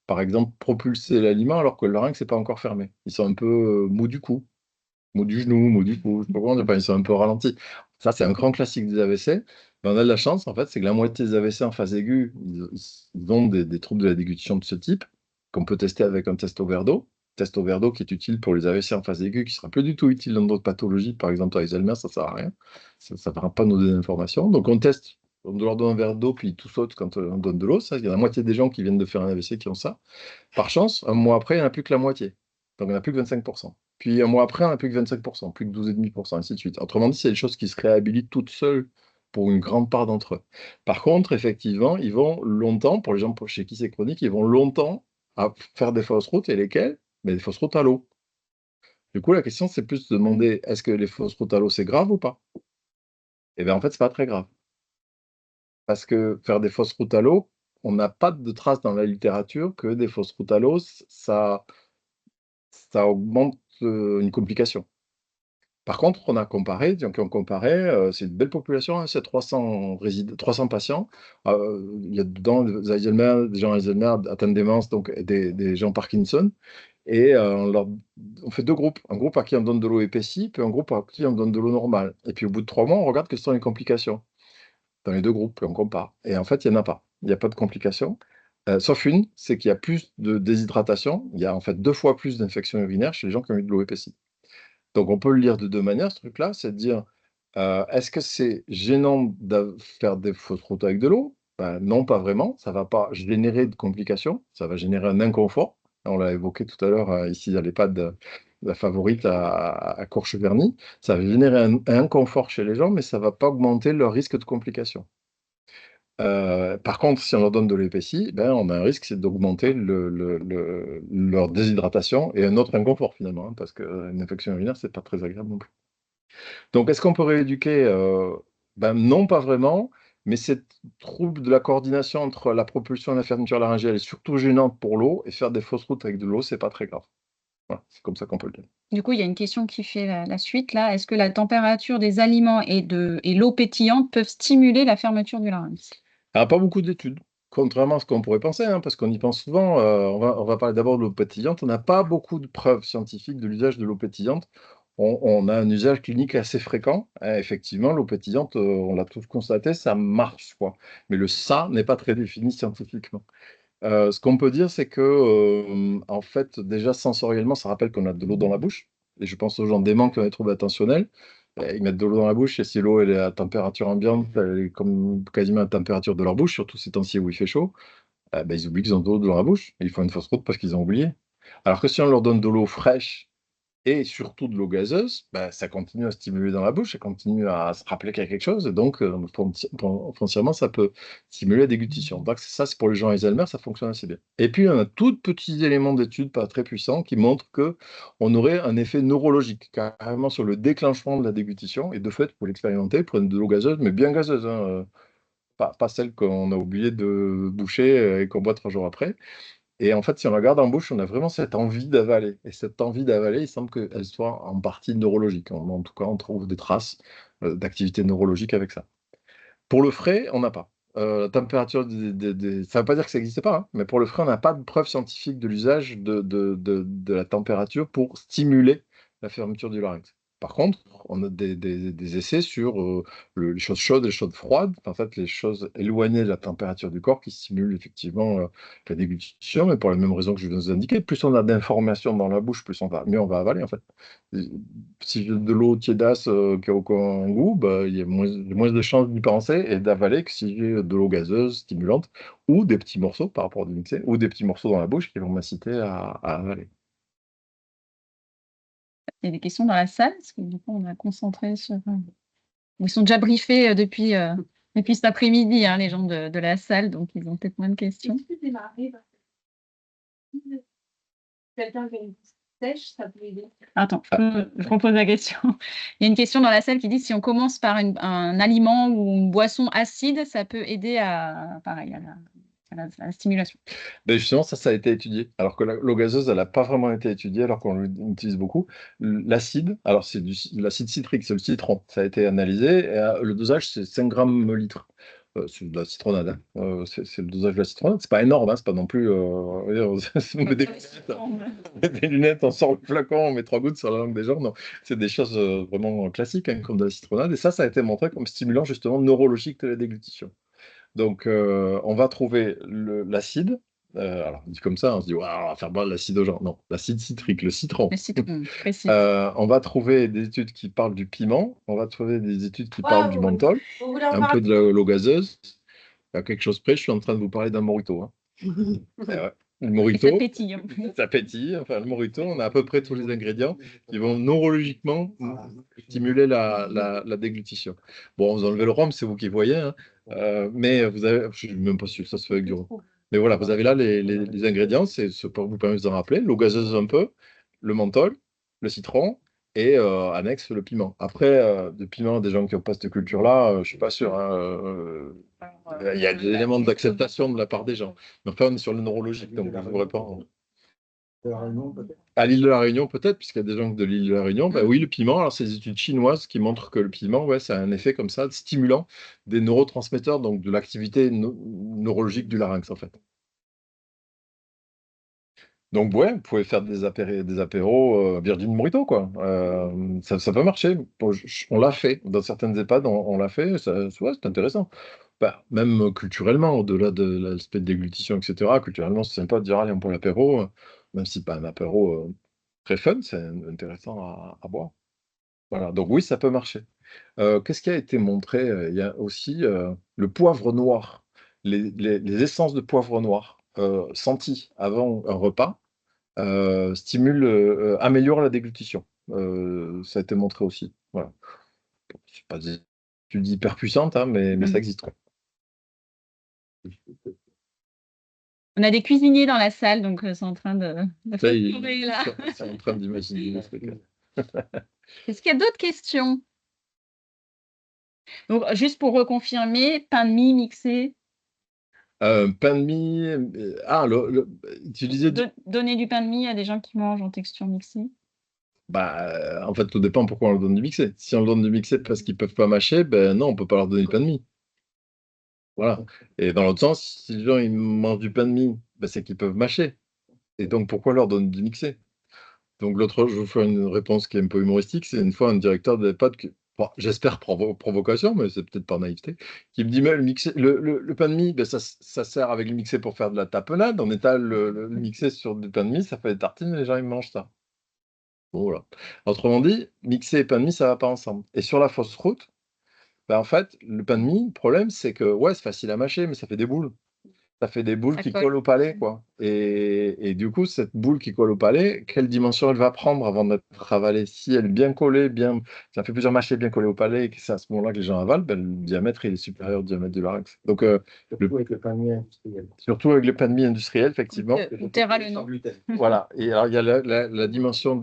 par exemple, propulser l'aliment alors que le larynx n'est pas encore fermé. Ils sont un peu mous du cou, mot du genou, mot du cou, je sais pas comment dire, enfin, ils sont un peu ralentis. Ça, c'est un grand classique des AVC. Mais on a de la chance, en fait, c'est que la moitié des AVC en phase aiguë, ils ont des troubles de la déglutition de ce type, qu'on peut tester avec un test au verre d'eau. Test au verre d'eau qui est utile pour les AVC en phase aiguë, qui sera plus du tout utile dans d'autres pathologies. Par exemple, Alzheimer, ça sert à rien. Ça ne va pas nous donner d'informations. Donc, on teste, on leur donne un verre d'eau, puis tout saute quand on donne de l'eau. Ça, il y a la moitié des gens qui viennent de faire un AVC qui ont ça. Par chance, un mois après, il n'y en a plus que la moitié. Donc, il n'y en a plus que 25%. puis un mois après, on n'a plus que 25%, plus que 12,5%, ainsi de suite. Autrement dit, c'est des choses qui se réhabilitent toutes seules pour une grande part d'entre eux. Par contre, effectivement, ils vont longtemps, pour les gens chez qui c'est chronique, ils vont longtemps à faire des fausses routes, et lesquelles? Des fausses routes à l'eau. Du coup, la question, c'est plus de demander, est-ce que les fausses routes à l'eau, c'est grave ou pas? Eh bien, en fait, c'est pas très grave. Parce que faire des fausses routes à l'eau, on n'a pas de traces dans la littérature que des fausses routes à l'eau, ça augmente une complication. Par contre, on a comparé, donc on comparait, c'est une belle population, hein, c'est 300 patients. Il y a dedans des Alzheimer, des gens Alzheimer atteints de démence, donc des gens Parkinson. Et on fait deux groupes. Un groupe à qui on donne de l'eau épaissie, puis un groupe à qui on donne de l'eau normale. Et puis au bout de 3 mois, on regarde quelles sont les complications dans les deux groupes, et on compare. Et en fait, il n'y en a pas. Il n'y a pas de complications. Sauf une, c'est qu'il y a plus de déshydratation. Il y a en fait 2 fois plus d'infections urinaires chez les gens qui ont eu de l'eau épaissie. Donc on peut le lire de 2 manières, ce truc-là, c'est de dire, est-ce que c'est gênant de faire des fausses routes avec de l'eau? Ben, non, pas vraiment. Ça ne va pas générer de complications, ça va générer un inconfort. On l'a évoqué tout à l'heure ici à l'EHPAD la favorite à Courcheverny. Ça va générer un inconfort chez les gens, mais ça ne va pas augmenter leur risque de complications. Par contre, si on leur donne de l'épaissie, ben, on a un risque, c'est d'augmenter leur déshydratation et un autre inconfort finalement, hein, parce qu'une infection urinaire, c'est pas très agréable non plus. Donc, est-ce qu'on peut rééduquer? Ben, non, pas vraiment, mais cette trouble de la coordination entre la propulsion et la fermeture laryngéale est surtout gênante pour l'eau, et faire des fausses routes avec de l'eau, c'est pas très grave. Voilà, c'est comme ça qu'on peut le dire. Du coup, il y a une question qui fait la suite là. Est-ce que la température des aliments et l'eau pétillante peuvent stimuler la fermeture du larynx? Alors, pas beaucoup d'études, contrairement à ce qu'on pourrait penser, hein, parce qu'on y pense souvent. On va parler d'abord de l'eau pétillante. On n'a pas beaucoup de preuves scientifiques de l'usage de l'eau pétillante. On a un usage clinique assez fréquent. Effectivement, l'eau pétillante, on l'a tous constaté, ça marche, quoi. Mais le ça n'est pas très défini scientifiquement. Ce qu'on peut dire, c'est que, en fait, déjà sensoriellement, ça rappelle qu'on a de l'eau dans la bouche. Et je pense aux gens déments qui ont des troubles attentionnels. Ils mettent de l'eau dans la bouche, et si l'eau elle est à température ambiante, elle est comme quasiment à la température de leur bouche, surtout ces temps-ci où il fait chaud, bah, ils oublient qu'ils ont de l'eau dans la bouche. Ils font une fausse route parce qu'ils ont oublié. Alors que si on leur donne de l'eau fraîche et surtout de l'eau gazeuse, bah, ça continue à stimuler dans la bouche, ça continue à se rappeler qu'il y a quelque chose, et donc foncièrement, ça peut stimuler la déglutition. Donc ça, c'est pour les gens Alzheimer, ça fonctionne assez bien. Et puis, on a tout petits éléments d'études pas très puissants qui montrent qu'on aurait un effet neurologique, carrément sur le déclenchement de la déglutition, et de fait, pour l'expérimenter, prenez de l'eau gazeuse, mais bien gazeuse, hein, pas celle qu'on a oublié de boucher et qu'on boit 3 jours après. Et en fait, si on la garde en bouche, on a vraiment cette envie d'avaler. Et cette envie d'avaler, il semble qu'elle soit en partie neurologique. En tout cas, on trouve des traces d'activité neurologique avec ça. Pour le frais, on n'a pas. La température ça ne veut pas dire que ça n'existe pas, hein, mais pour le frais, on n'a pas de preuve scientifique de l'usage de la température pour stimuler la fermeture du larynx. Par contre, on a des essais sur les choses chaudes et les choses froides, en fait, les choses éloignées de la température du corps qui stimulent effectivement la déglutition, mais pour la même raison que je viens de vous indiquer, plus on a d'informations dans la bouche, mieux on va avaler en fait. Si j'ai de l'eau tiédasse qui n'a aucun goût, bah, il y a moins de chances d'y penser et d'avaler que si j'ai de l'eau gazeuse, stimulante, ou des petits morceaux par rapport au mixé, ou des petits morceaux dans la bouche qui vont m'inciter à avaler. Il y a des questions dans la salle, parce que du coup, on a concentré sur. Ils sont déjà briefés depuis cet après-midi, hein, les gens de la salle, donc ils ont peut-être moins de questions. Est-ce que démarrer quelqu'un qui a une sèche, ça peut aider? Attends, je repose la question. Il y a une question dans la salle qui dit si on commence par un aliment ou une boisson acide, ça peut aider pareil, à la stimulation. Ben justement, ça a été étudié. Alors que l'eau gazeuse, elle n'a pas vraiment été étudiée, alors qu'on l'utilise beaucoup. L'acide, alors c'est l'acide citrique, c'est le citron. Ça a été analysé. Et, le dosage, c'est 5 grammes litre. C'est de la citronnade, hein. C'est le dosage de la citronnade. C'est pas énorme, hein, c'est pas non plus. On met des lunettes, on sort le flacon, on met 3 gouttes sur la langue des gens. Non, c'est des choses vraiment classiques, hein, comme de la citronnade. Et ça a été montré comme stimulant justement neurologique de la déglutition. Donc, on va trouver l'acide. Alors, dit comme ça, on se dit, waouh, on va faire boire de l'acide aux gens. Non, l'acide citrique, le citron. Le citron, précis. On va trouver des études qui parlent du piment. On va trouver des études qui parlent du menthol. Un peu de l'eau gazeuse. À quelque chose près, je suis en train de vous parler d'un mojito, hein. Ouais. Le Et ça morito, pétille. ça pétille. Enfin, le morito, on a à peu près tous les ingrédients qui vont neurologiquement stimuler la déglutition. Bon, vous enlevez le rhum, c'est vous qui voyez, hein. Mais vous avez, je suis même pas sûr que ça se fait avec du rhum. Mais voilà, vous avez là les ingrédients, c'est ce pour vous permettre de vous en rappeler. L'eau gazeuse un peu, le menthol, le citron et annexe le piment. Après, de piment, des gens qui n'ont pas cette culture-là, je suis pas sûr, hein. Il y a des éléments d'acceptation de la part des gens. Mais enfin, on est sur le neurologique, donc je ne pourrais pas. À l'île de la Réunion, peut-être, puisqu'il y a des gens de l'île de la Réunion. Bah oui, le piment, alors c'est des études chinoises qui montrent que le piment, ouais, ça a un effet comme ça, stimulant des neurotransmetteurs, donc de l'activité neurologique du larynx, en fait. Donc, ouais, vous pouvez faire des apéros Virgin Morito, quoi. Ça peut marcher. Bon, on l'a fait. Dans certaines EHPAD, on l'a fait. Ouais, c'est intéressant. Bah, même culturellement, au-delà de l'aspect de déglutition, etc., culturellement, c'est sympa de dire, allez, on prend l'apéro, même si pas un apéro très fun, c'est intéressant à boire. Voilà, donc oui, ça peut marcher. Qu'est-ce qui a été montré? Il y a aussi le poivre noir, les essences de poivre noir senties avant un repas améliorent la déglutition. Ça a été montré aussi. Voilà. C'est pas des études hyper puissantes, hein, mais ça existe, quoi. On a des cuisiniers dans la salle, donc c'est en train de Ça, facturer là. c'est en train d'imaginer ce truc. Est-ce qu'il y a d'autres questions? Donc, juste pour reconfirmer, pain de mie mixé, Pain de mie. Tu disais donner du pain de mie à des gens qui mangent en texture mixée. Bah, en fait, tout dépend pourquoi on leur donne du mixé. Si on leur donne du mixé parce qu'ils peuvent pas mâcher, ben non, on peut pas leur donner du pain de mie. Voilà. Et dans l'autre sens, si les gens ils mangent du pain de mie, ben, c'est qu'ils peuvent mâcher. Et donc, pourquoi leur donner du mixé? Donc, l'autre, je vais vous faire une réponse qui est un peu humoristique. C'est une fois un directeur de l'EHPAD, bon, j'espère provocation, mais c'est peut-être par naïveté, qui me dit, mais le pain de mie, ben, ça sert avec le mixé pour faire de la tapenade. On étale le mixé sur du pain de mie, ça fait des tartines et les gens ils mangent ça. Bon, voilà. Autrement dit, mixer et pain de mie, ça va pas ensemble. Et sur la fausse route, bah, en fait, le pain de mie, le problème, c'est que ouais, c'est facile à mâcher, mais ça fait des boules. Ça fait des boules Ça qui colle. collent au palais, quoi. Et du coup, cette boule qui colle au palais, quelle dimension elle va prendre avant d'être avalée? Si elle est bien collée, ça fait plusieurs mâchées bien collées au palais, et que c'est à ce moment-là que les gens avalent, ben, le diamètre il est supérieur au diamètre du larynx. Donc, Surtout avec le pain de mie industriel. surtout avec le pain de mie industriel, effectivement. On taira le nom. Voilà. Et alors, il y a la dimension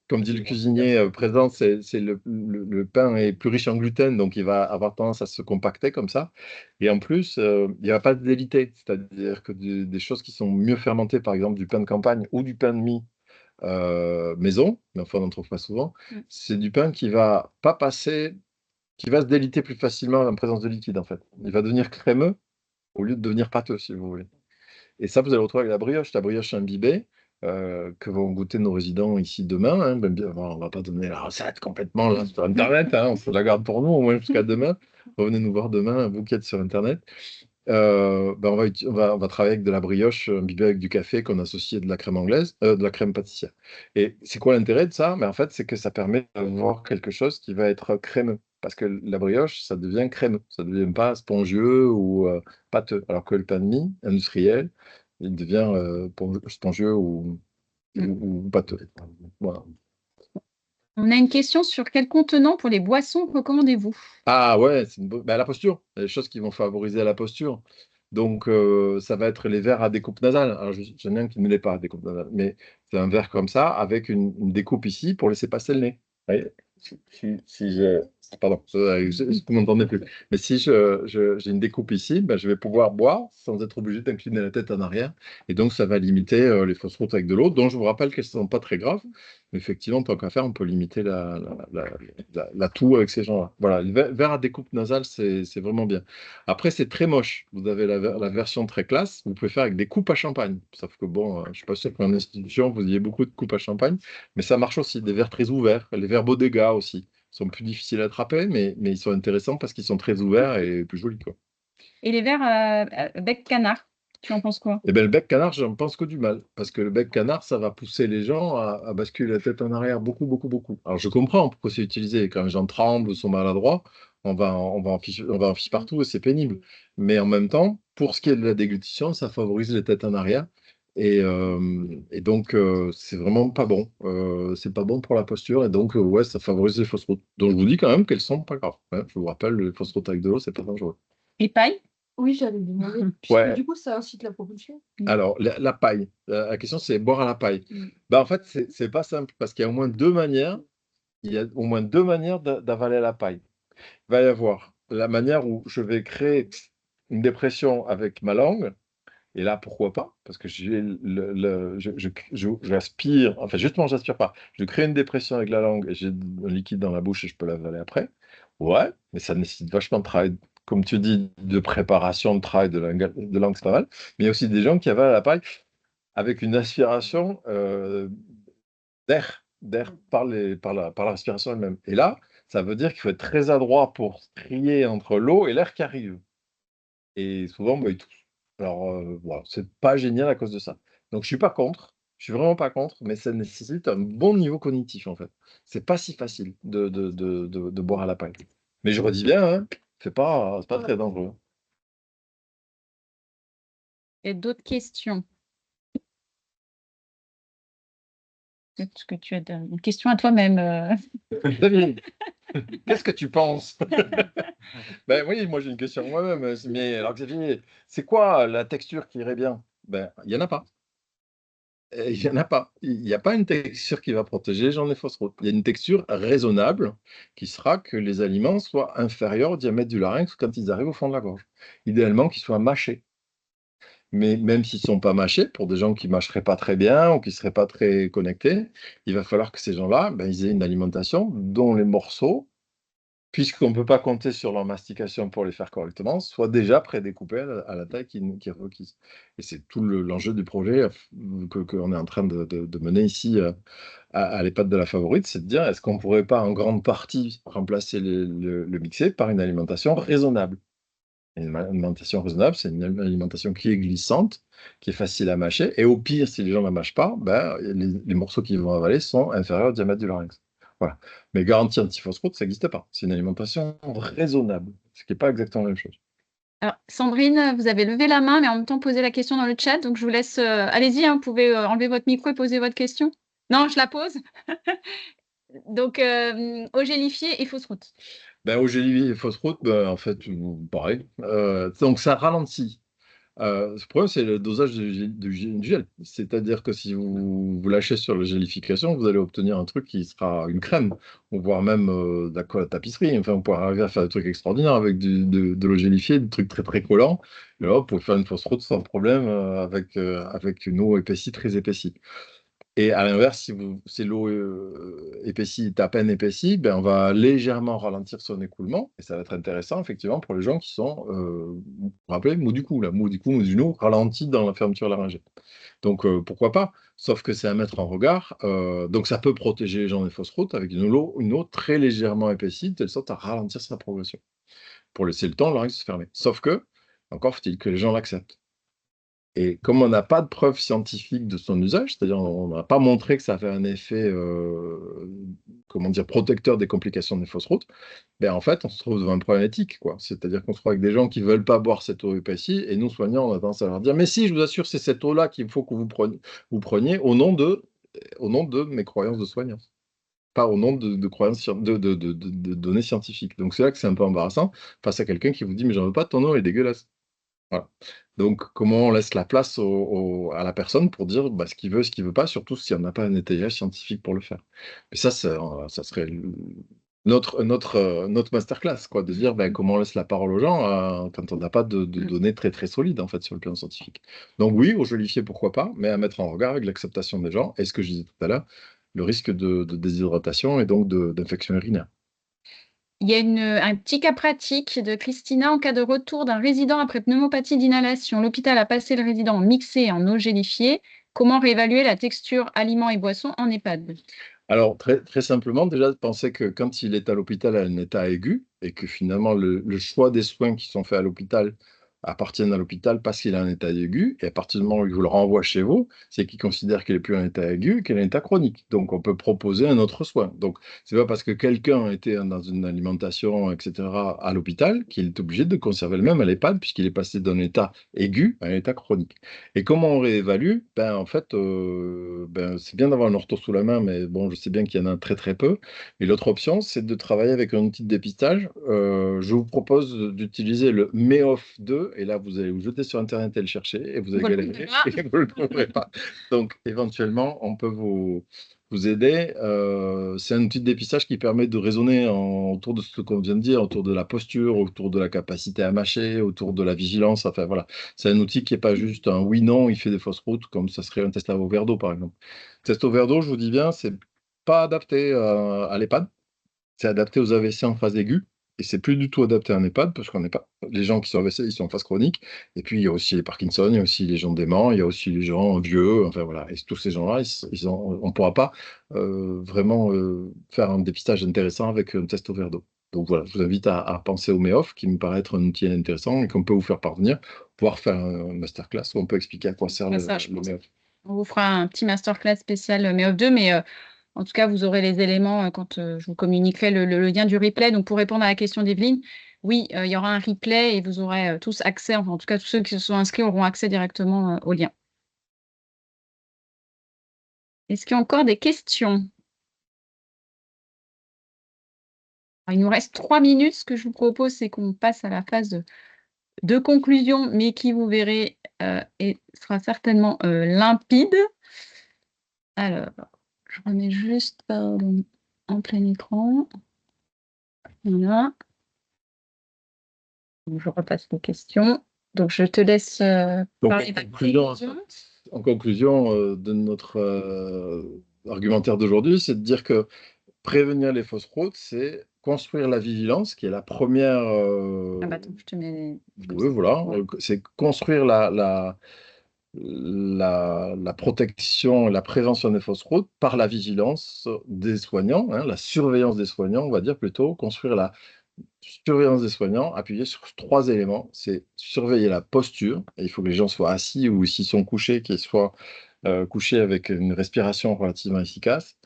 comme dit le cuisinier présent, c'est le pain est plus riche en gluten, donc il va avoir tendance à se compacter comme ça. Et en plus, il n'y a pas de délité, c'est-à-dire que des choses qui sont mieux fermentées, par exemple du pain de campagne ou du pain de mie maison, mais enfin on n'en trouve pas souvent, c'est du pain qui va pas passer, qui va se déliter plus facilement en présence de liquide en fait. Il va devenir crémeux au lieu de devenir pâteux, si vous voulez. Et ça, vous allez le retrouver avec la brioche imbibée, que vont goûter nos résidents ici demain, hein. Ben, bien, bon, on ne va pas donner la recette complètement là, sur Internet, hein, on se la garde pour nous, au moins jusqu'à demain. Revenez nous voir demain, vous qui êtes sur Internet. Ben, on va travailler avec de la brioche imbibée avec du café qu'on associe à de la crème anglaise, de la crème pâtissière. Et c'est quoi l'intérêt de ça? Ben, en fait, c'est que ça permet d'avoir quelque chose qui va être crémeux. Parce que la brioche, ça devient crémeux, ça ne devient pas spongieux ou pâteux. Alors que le pain de mie industriel, il devient spongieux ou pâteux. Voilà. On a une question sur quel contenant pour les boissons recommandez-vous? Ah ouais, c'est ben, la posture. Il y a des choses qui vont favoriser la posture. Donc, ça va être les verres à découpe nasale. Alors, j'en ai un qui ne l'est pas à découpe nasale, mais c'est un verre comme ça, avec une découpe ici pour laisser passer le nez. Vous voyez? Pardon, vous m'entendez plus. Mais si j'ai une découpe ici, ben, je vais pouvoir boire sans être obligé d'incliner la tête en arrière. Et donc, ça va limiter les fausses routes avec de l'eau, dont je vous rappelle qu'elles ne sont pas très graves. Mais effectivement, tant qu'à faire, on peut limiter la toux avec ces gens-là. Voilà, le verre à découpe nasale, c'est vraiment bien. Après, c'est très moche. Vous avez la version très classe. Vous pouvez faire avec des coupes à champagne. Sauf que bon, je ne suis pas sûr qu'en institution, vous ayez beaucoup de coupes à champagne. Mais ça marche aussi. Des verres très ouverts. Les verres Bodega aussi. Ils sont plus difficiles à attraper, mais ils sont intéressants parce qu'ils sont très ouverts et plus jolis, quoi. Et les verres bec canard, tu en penses quoi? Eh bien, le bec canard, j'en pense que du mal. Parce que le bec canard, ça va pousser les gens à basculer la tête en arrière beaucoup, beaucoup, beaucoup. Alors, je comprends pourquoi c'est utilisé. Quand les gens tremblent ou sont maladroits, on va en fiche partout et c'est pénible. Mais en même temps, pour ce qui est de la déglutition, ça favorise les têtes en arrière. Et donc, c'est vraiment pas bon. C'est pas bon pour la posture. Et donc, ouais, ça favorise les fausses routes. Donc, je vous dis quand même qu'elles sont pas graves. Hein. Je vous rappelle, les fausses routes avec de l'eau, c'est pas dangereux. Et paille? Oui, j'allais demander. Puisque Ouais. du coup, ça incite la propulsion. Alors, la paille. La question, c'est boire à la paille. Mm. Bah, en fait, c'est pas simple parce qu'il y a au moins deux manières. Il y a au moins deux manières d'avaler la paille. Il va y avoir la manière où je vais créer une dépression avec ma langue. Et là, pourquoi pas? Parce que j'aspire, enfin, justement, j'aspire pas. Je crée une dépression avec la langue et j'ai un liquide dans la bouche et je peux l'avaler après. Ouais, mais ça nécessite vachement de travail, comme tu dis, de préparation, de travail de langue, c'est pas mal. Mais il y a aussi des gens qui avalent la paille avec une aspiration d'air par la respiration elle-même. Et là, ça veut dire qu'il faut être très adroit pour trier entre l'eau et l'air qui arrive. Et souvent, bah, ils toussent. Alors, voilà, c'est pas génial à cause de ça. Donc je suis pas contre, je suis vraiment pas contre, mais ça nécessite un bon niveau cognitif, en fait. C'est pas si facile de boire à la paille. Mais je redis bien, hein, c'est pas très dangereux. Et d'autres questions? Est-ce que tu as une question à toi-même? David, qu'est-ce que tu penses? Ben oui, moi j'ai une question moi-même, mais alors Xavier, c'est quoi la texture qui irait bien? Ben, il y en a pas. Il y en a pas. Il n'y a pas une texture qui va protéger les gens des fausses routes. Il y a une texture raisonnable qui sera que les aliments soient inférieurs au diamètre du larynx quand ils arrivent au fond de la gorge. Idéalement, qu'ils soient mâchés. Mais même s'ils ne sont pas mâchés, pour des gens qui ne mâcheraient pas très bien ou qui ne seraient pas très connectés, il va falloir que ces gens-là, ben, ils aient une alimentation dont les morceaux, puisqu'on ne peut pas compter sur leur mastication pour les faire correctement, soient déjà prédécoupés à la taille qui est requise. Et c'est tout l'enjeu du projet qu'on est en train de mener ici à l'EHPAD de la Favorite, c'est de dire, est-ce qu'on ne pourrait pas en grande partie remplacer le mixé par une alimentation raisonnable? Et une alimentation raisonnable, c'est une alimentation qui est glissante, qui est facile à mâcher, et au pire, si les gens ne la mâchent pas, ben, les morceaux qu'ils vont avaler sont inférieurs au diamètre du larynx. Voilà. Mais garantie anti-fausse route, ça n'existe pas. C'est une alimentation raisonnable, ce qui n'est pas exactement la même chose. Alors, Sandrine, vous avez levé la main, mais en même temps posé la question dans le chat, donc je vous laisse. Allez-y, hein, vous pouvez enlever votre micro et poser votre question. Non, je la pose. Donc, eau gélifiée et fausse route. Ben, au gélifié et fausse route, ben, en fait, pareil. Donc, ça ralentit. Le problème, c'est le dosage du gel. C'est-à-dire que si vous lâchez sur la gélification, vous allez obtenir un truc qui sera une crème, ou voire même de la tapisserie. Enfin, on pourra arriver à faire des trucs extraordinaires avec de l'eau gélifiée, des trucs très très collants. Et là, vous pouvez faire une fausse route sans problème avec une eau épaissie, très épaissie. Et à l'inverse, si l'eau épaissie est à peine épaissie, ben on va légèrement ralentir son écoulement. Et ça va être intéressant, effectivement, pour les gens qui sont, vous vous rappelez, mou du cou, là, mou du cou, mou du genou, ralenti dans la fermeture laryngée. Donc, pourquoi pas? Sauf que c'est à mettre en regard. Donc, ça peut protéger les gens des fausses routes avec une eau très légèrement épaissie, de telle sorte à ralentir sa progression, pour laisser le temps au larynx se fermer. Sauf que, encore faut-il que les gens l'acceptent. Et comme on n'a pas de preuve scientifique de son usage, c'est-à-dire on n'a pas montré que ça avait un effet, comment dire, protecteur des complications des fausses routes, ben en fait, on se trouve devant un problème éthique, quoi. C'est-à-dire qu'on se trouve avec des gens qui ne veulent pas boire cette eau épaissie, et nous, soignants, on a tendance à leur dire: «Mais si, je vous assure, c'est cette eau-là qu'il faut que vous preniez au nom de mes croyances de soignant, pas au nom de croyances de données scientifiques». Donc c'est là que c'est un peu embarrassant face à quelqu'un qui vous dit: «Mais j'en veux pas de ton eau, elle est dégueulasse». Voilà. Donc, comment on laisse la place à la personne pour dire bah, ce qu'il veut, ce qu'il veut pas, surtout si on n'a pas un étayage scientifique pour le faire. Mais ça serait notre masterclass, quoi, de dire ben, comment on laisse la parole aux gens quand on n'a pas de données très très solides en fait sur le plan scientifique. Donc oui, au jolifier, pourquoi pas, mais à mettre en regard avec l'acceptation des gens et ce que je disais tout à l'heure, le risque de déshydratation et donc d'infection urinaire. Il y a un petit cas pratique de Christina en cas de retour d'un résident après pneumopathie d'inhalation. L'hôpital a passé le résident en mixé et en eau gélifiée. Comment réévaluer la texture aliments et boissons en EHPAD? Alors, très, très simplement, déjà, penser que quand il est à l'hôpital à un état aigu, et que finalement, le choix des soins qui sont faits à l'hôpital appartiennent à l'hôpital parce qu'il est en état aigu, et à partir du moment où il vous le renvoie chez vous, c'est qu'il considère qu'il n'est plus en état aigu, qu'il est en état chronique. Donc, on peut proposer un autre soin. Donc, c'est pas parce que quelqu'un était dans une alimentation, etc., à l'hôpital qu'il est obligé de conserver le même à l'EHPAD, puisqu'il est passé d'un état aigu à un état chronique. Et comment on réévalue? Ben, en fait, c'est bien d'avoir un ortho sous la main, mais bon, je sais bien qu'il y en a très très peu. Et l'autre option, c'est de travailler avec un outil de dépistage. Je vous propose d'utiliser le MEOF 2, et là, vous allez vous jeter sur Internet et le chercher, et vous allez Vous le galérer, trouverez pas. et vous ne le trouverez pas. Donc, éventuellement, on peut vous aider. C'est un outil de dépistage qui permet de raisonner autour de ce qu'on vient de dire, autour de la posture, autour de la capacité à mâcher, autour de la vigilance. Enfin, voilà. C'est un outil qui n'est pas juste un oui-non, il fait des fausses routes, comme ça serait un test au verre d'eau, par exemple. Test au verre d'eau, je vous dis bien, c'est pas adapté à l'EHPAD. C'est adapté aux AVC en phase aiguë. Et c'est plus du tout adapté à un EHPAD, parce qu'en EHPAD, les gens qui sont AVC, ils sont en phase chronique. Et puis, il y a aussi les Parkinson, il y a aussi les gens déments, il y a aussi les gens vieux. Enfin, voilà. Et tous ces gens-là, on ne pourra pas vraiment faire un dépistage intéressant avec un test au verre d'eau. Donc voilà, je vous invite à penser au MEOF, qui me paraît être un outil intéressant et qu'on peut vous faire parvenir, pouvoir faire un masterclass où on peut expliquer à quoi sert Ça, je le pense. MEOF. On vous fera un petit masterclass spécial MEOF 2, mais en tout cas, vous aurez les éléments quand je vous communiquerai le lien du replay. Donc, pour répondre à la question d'Evelyne, oui, il y aura un replay et vous aurez tous accès, enfin, en tout cas, tous ceux qui se sont inscrits auront accès directement au lien. Est-ce qu'il y a encore des questions? Alors, il nous reste 3 minutes. Ce que je vous propose, c'est qu'on passe à la phase de conclusion, mais qui, vous verrez, sera certainement limpide. Alors, je remets juste en plein écran. Voilà. Donc, je repasse les questions. Donc, je te laisse Donc, parler en conclusion de notre argumentaire d'aujourd'hui, c'est de dire que prévenir les fausses routes, c'est construire la vigilance, qui est la première. Ah bah attends, je te mets. Oui, voilà, c'est construire la protection, la prévention des fausses routes par la vigilance des soignants, hein, la surveillance des soignants, on va dire plutôt, construire la surveillance des soignants, appuyée sur 3 éléments. C'est surveiller la posture, et il faut que les gens soient assis ou s'ils sont couchés, qu'ils soient couchés avec une respiration relativement efficace.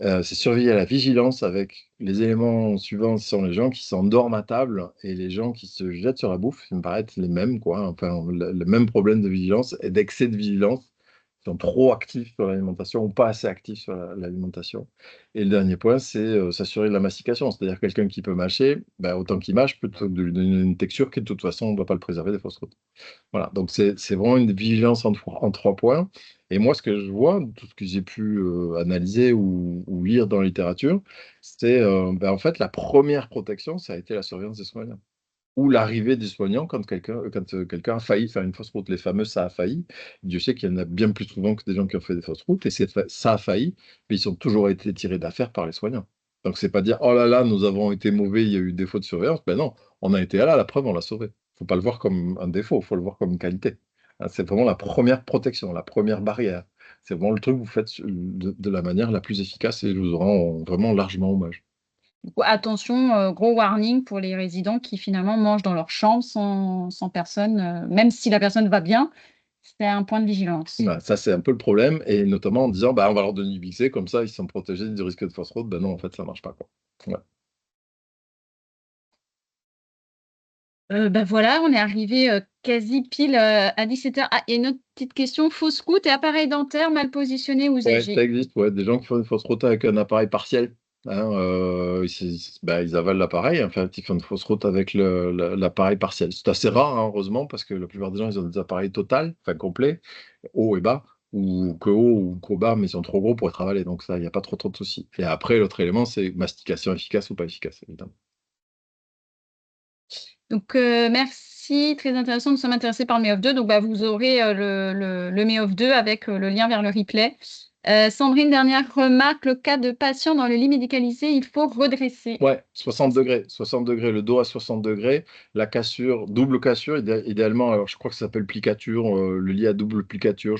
C'est surveiller la vigilance avec les éléments suivants, ce sont les gens qui s'endorment à table et les gens qui se jettent sur la bouffe, ça me paraît être les mêmes, quoi. Enfin, le même problème de vigilance et d'excès de vigilance. Ils sont trop actifs sur l'alimentation ou pas assez actifs sur l'alimentation. Et le dernier point, c'est s'assurer de la mastication. C'est-à-dire quelqu'un qui peut mâcher, ben, autant qu'il mâche, plutôt que de lui donner une texture qui, de toute façon, on ne doit pas le préserver des fausses routes. Voilà, donc c'est vraiment une vigilance en 3 points. Et moi, ce que je vois, tout ce que j'ai pu analyser ou lire dans la littérature, c'est en fait la première protection, ça a été la surveillance des soignants. Ou l'arrivée des soignants quand quelqu'un a failli faire une fausse route. Les fameux ça a failli. Dieu sait qu'il y en a bien plus souvent que des gens qui ont fait des fausses routes. Et ça a failli, mais ils ont toujours été tirés d'affaire par les soignants. Donc c'est pas dire oh là là, nous avons été mauvais, il y a eu défaut de surveillance. Ben non, on a été là, la preuve, on l'a sauvé. Faut pas le voir comme un défaut, il faut le voir comme une qualité. Hein, c'est vraiment la première protection, la première barrière. C'est vraiment le truc que vous faites de la manière la plus efficace et je vous rends vraiment largement hommage. Du coup, attention, gros warning pour les résidents qui finalement mangent dans leur chambre sans personne, même si la personne va bien, c'est un point de vigilance. Voilà, ça, c'est un peu le problème, et notamment en disant, bah, on va leur donner du Bixé, comme ça, ils sont protégés du risque de fausse route. Ben non, en fait, ça marche pas, quoi. Ouais. Bah voilà, on est arrivé quasi pile à 17h. Ah, il y a une autre petite question. Fausse route et appareil dentaire mal positionné ou Ouais, usagé. ça existe, ouais, des gens qui font une fausse route avec un appareil partiel. Hein, ils avalent l'appareil, en fait, ils font une fausse route avec l'appareil partiel. C'est assez rare, hein, heureusement, parce que la plupart des gens, ils ont des appareils total, enfin complets, haut et bas, ou que haut ou qu'au bas, mais ils sont trop gros pour être avalés. Donc ça, il n'y a pas trop de soucis. Et après, l'autre élément, c'est mastication efficace ou pas efficace, évidemment. Donc, merci, très intéressant. Nous sommes intéressés par le MEOF 2. Donc, bah, vous aurez le MEOF 2 avec le lien vers le replay. Sandrine, dernière remarque, le cas de patient dans le lit médicalisé, il faut redresser. Ouais, 60 degrés. 60 degrés, le dos à 60 degrés. La cassure, double cassure, idéalement, alors je crois que ça s'appelle plicature, le lit à double plicature.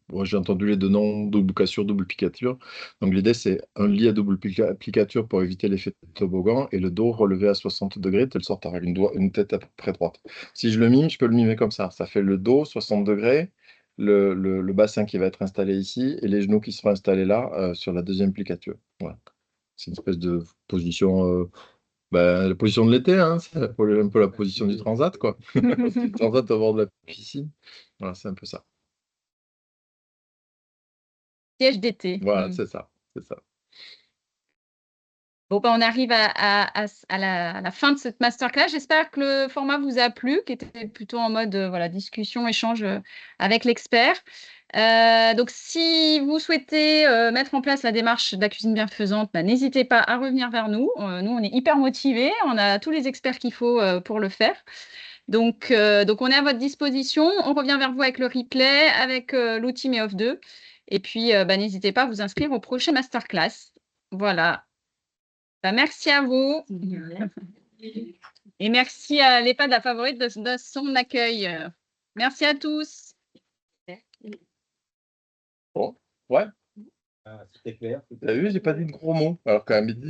Moi, j'ai entendu les deux noms, double cassure, double plicature. Donc l'idée, c'est un lit à double plicature pour éviter l'effet de toboggan et le dos relevé à 60 degrés, de telle sorte à avoir une tête à peu près droite. Si je le mime, je peux le mimer comme ça. Ça fait le dos, 60 degrés. Le bassin qui va être installé ici et les genoux qui seront installés là sur la deuxième plicature. Voilà. C'est une espèce de position, la position de l'été, hein, c'est un peu la position du transat, quoi. Du transat au bord de la piscine. Voilà, c'est un peu ça. Siège d'été. Voilà, c'est ça, c'est ça. Bon, on arrive à la fin de cette masterclass. J'espère que le format vous a plu, qui était plutôt en mode discussion, échange avec l'expert. Donc, si vous souhaitez mettre en place la démarche de la cuisine bienfaisante, n'hésitez pas à revenir vers nous. Nous, on est hyper motivés. On a tous les experts qu'il faut pour le faire. Donc, on est à votre disposition. On revient vers vous avec le replay, avec l'outil MEOF 2. Et puis, n'hésitez pas à vous inscrire au prochain masterclass. Voilà. Merci à vous. Et merci à l'EHPAD La Favorite de son accueil. Merci à tous. Bon, ouais. C'était clair. T'as vu, j'ai pas dit de gros mots. Alors qu'à midi,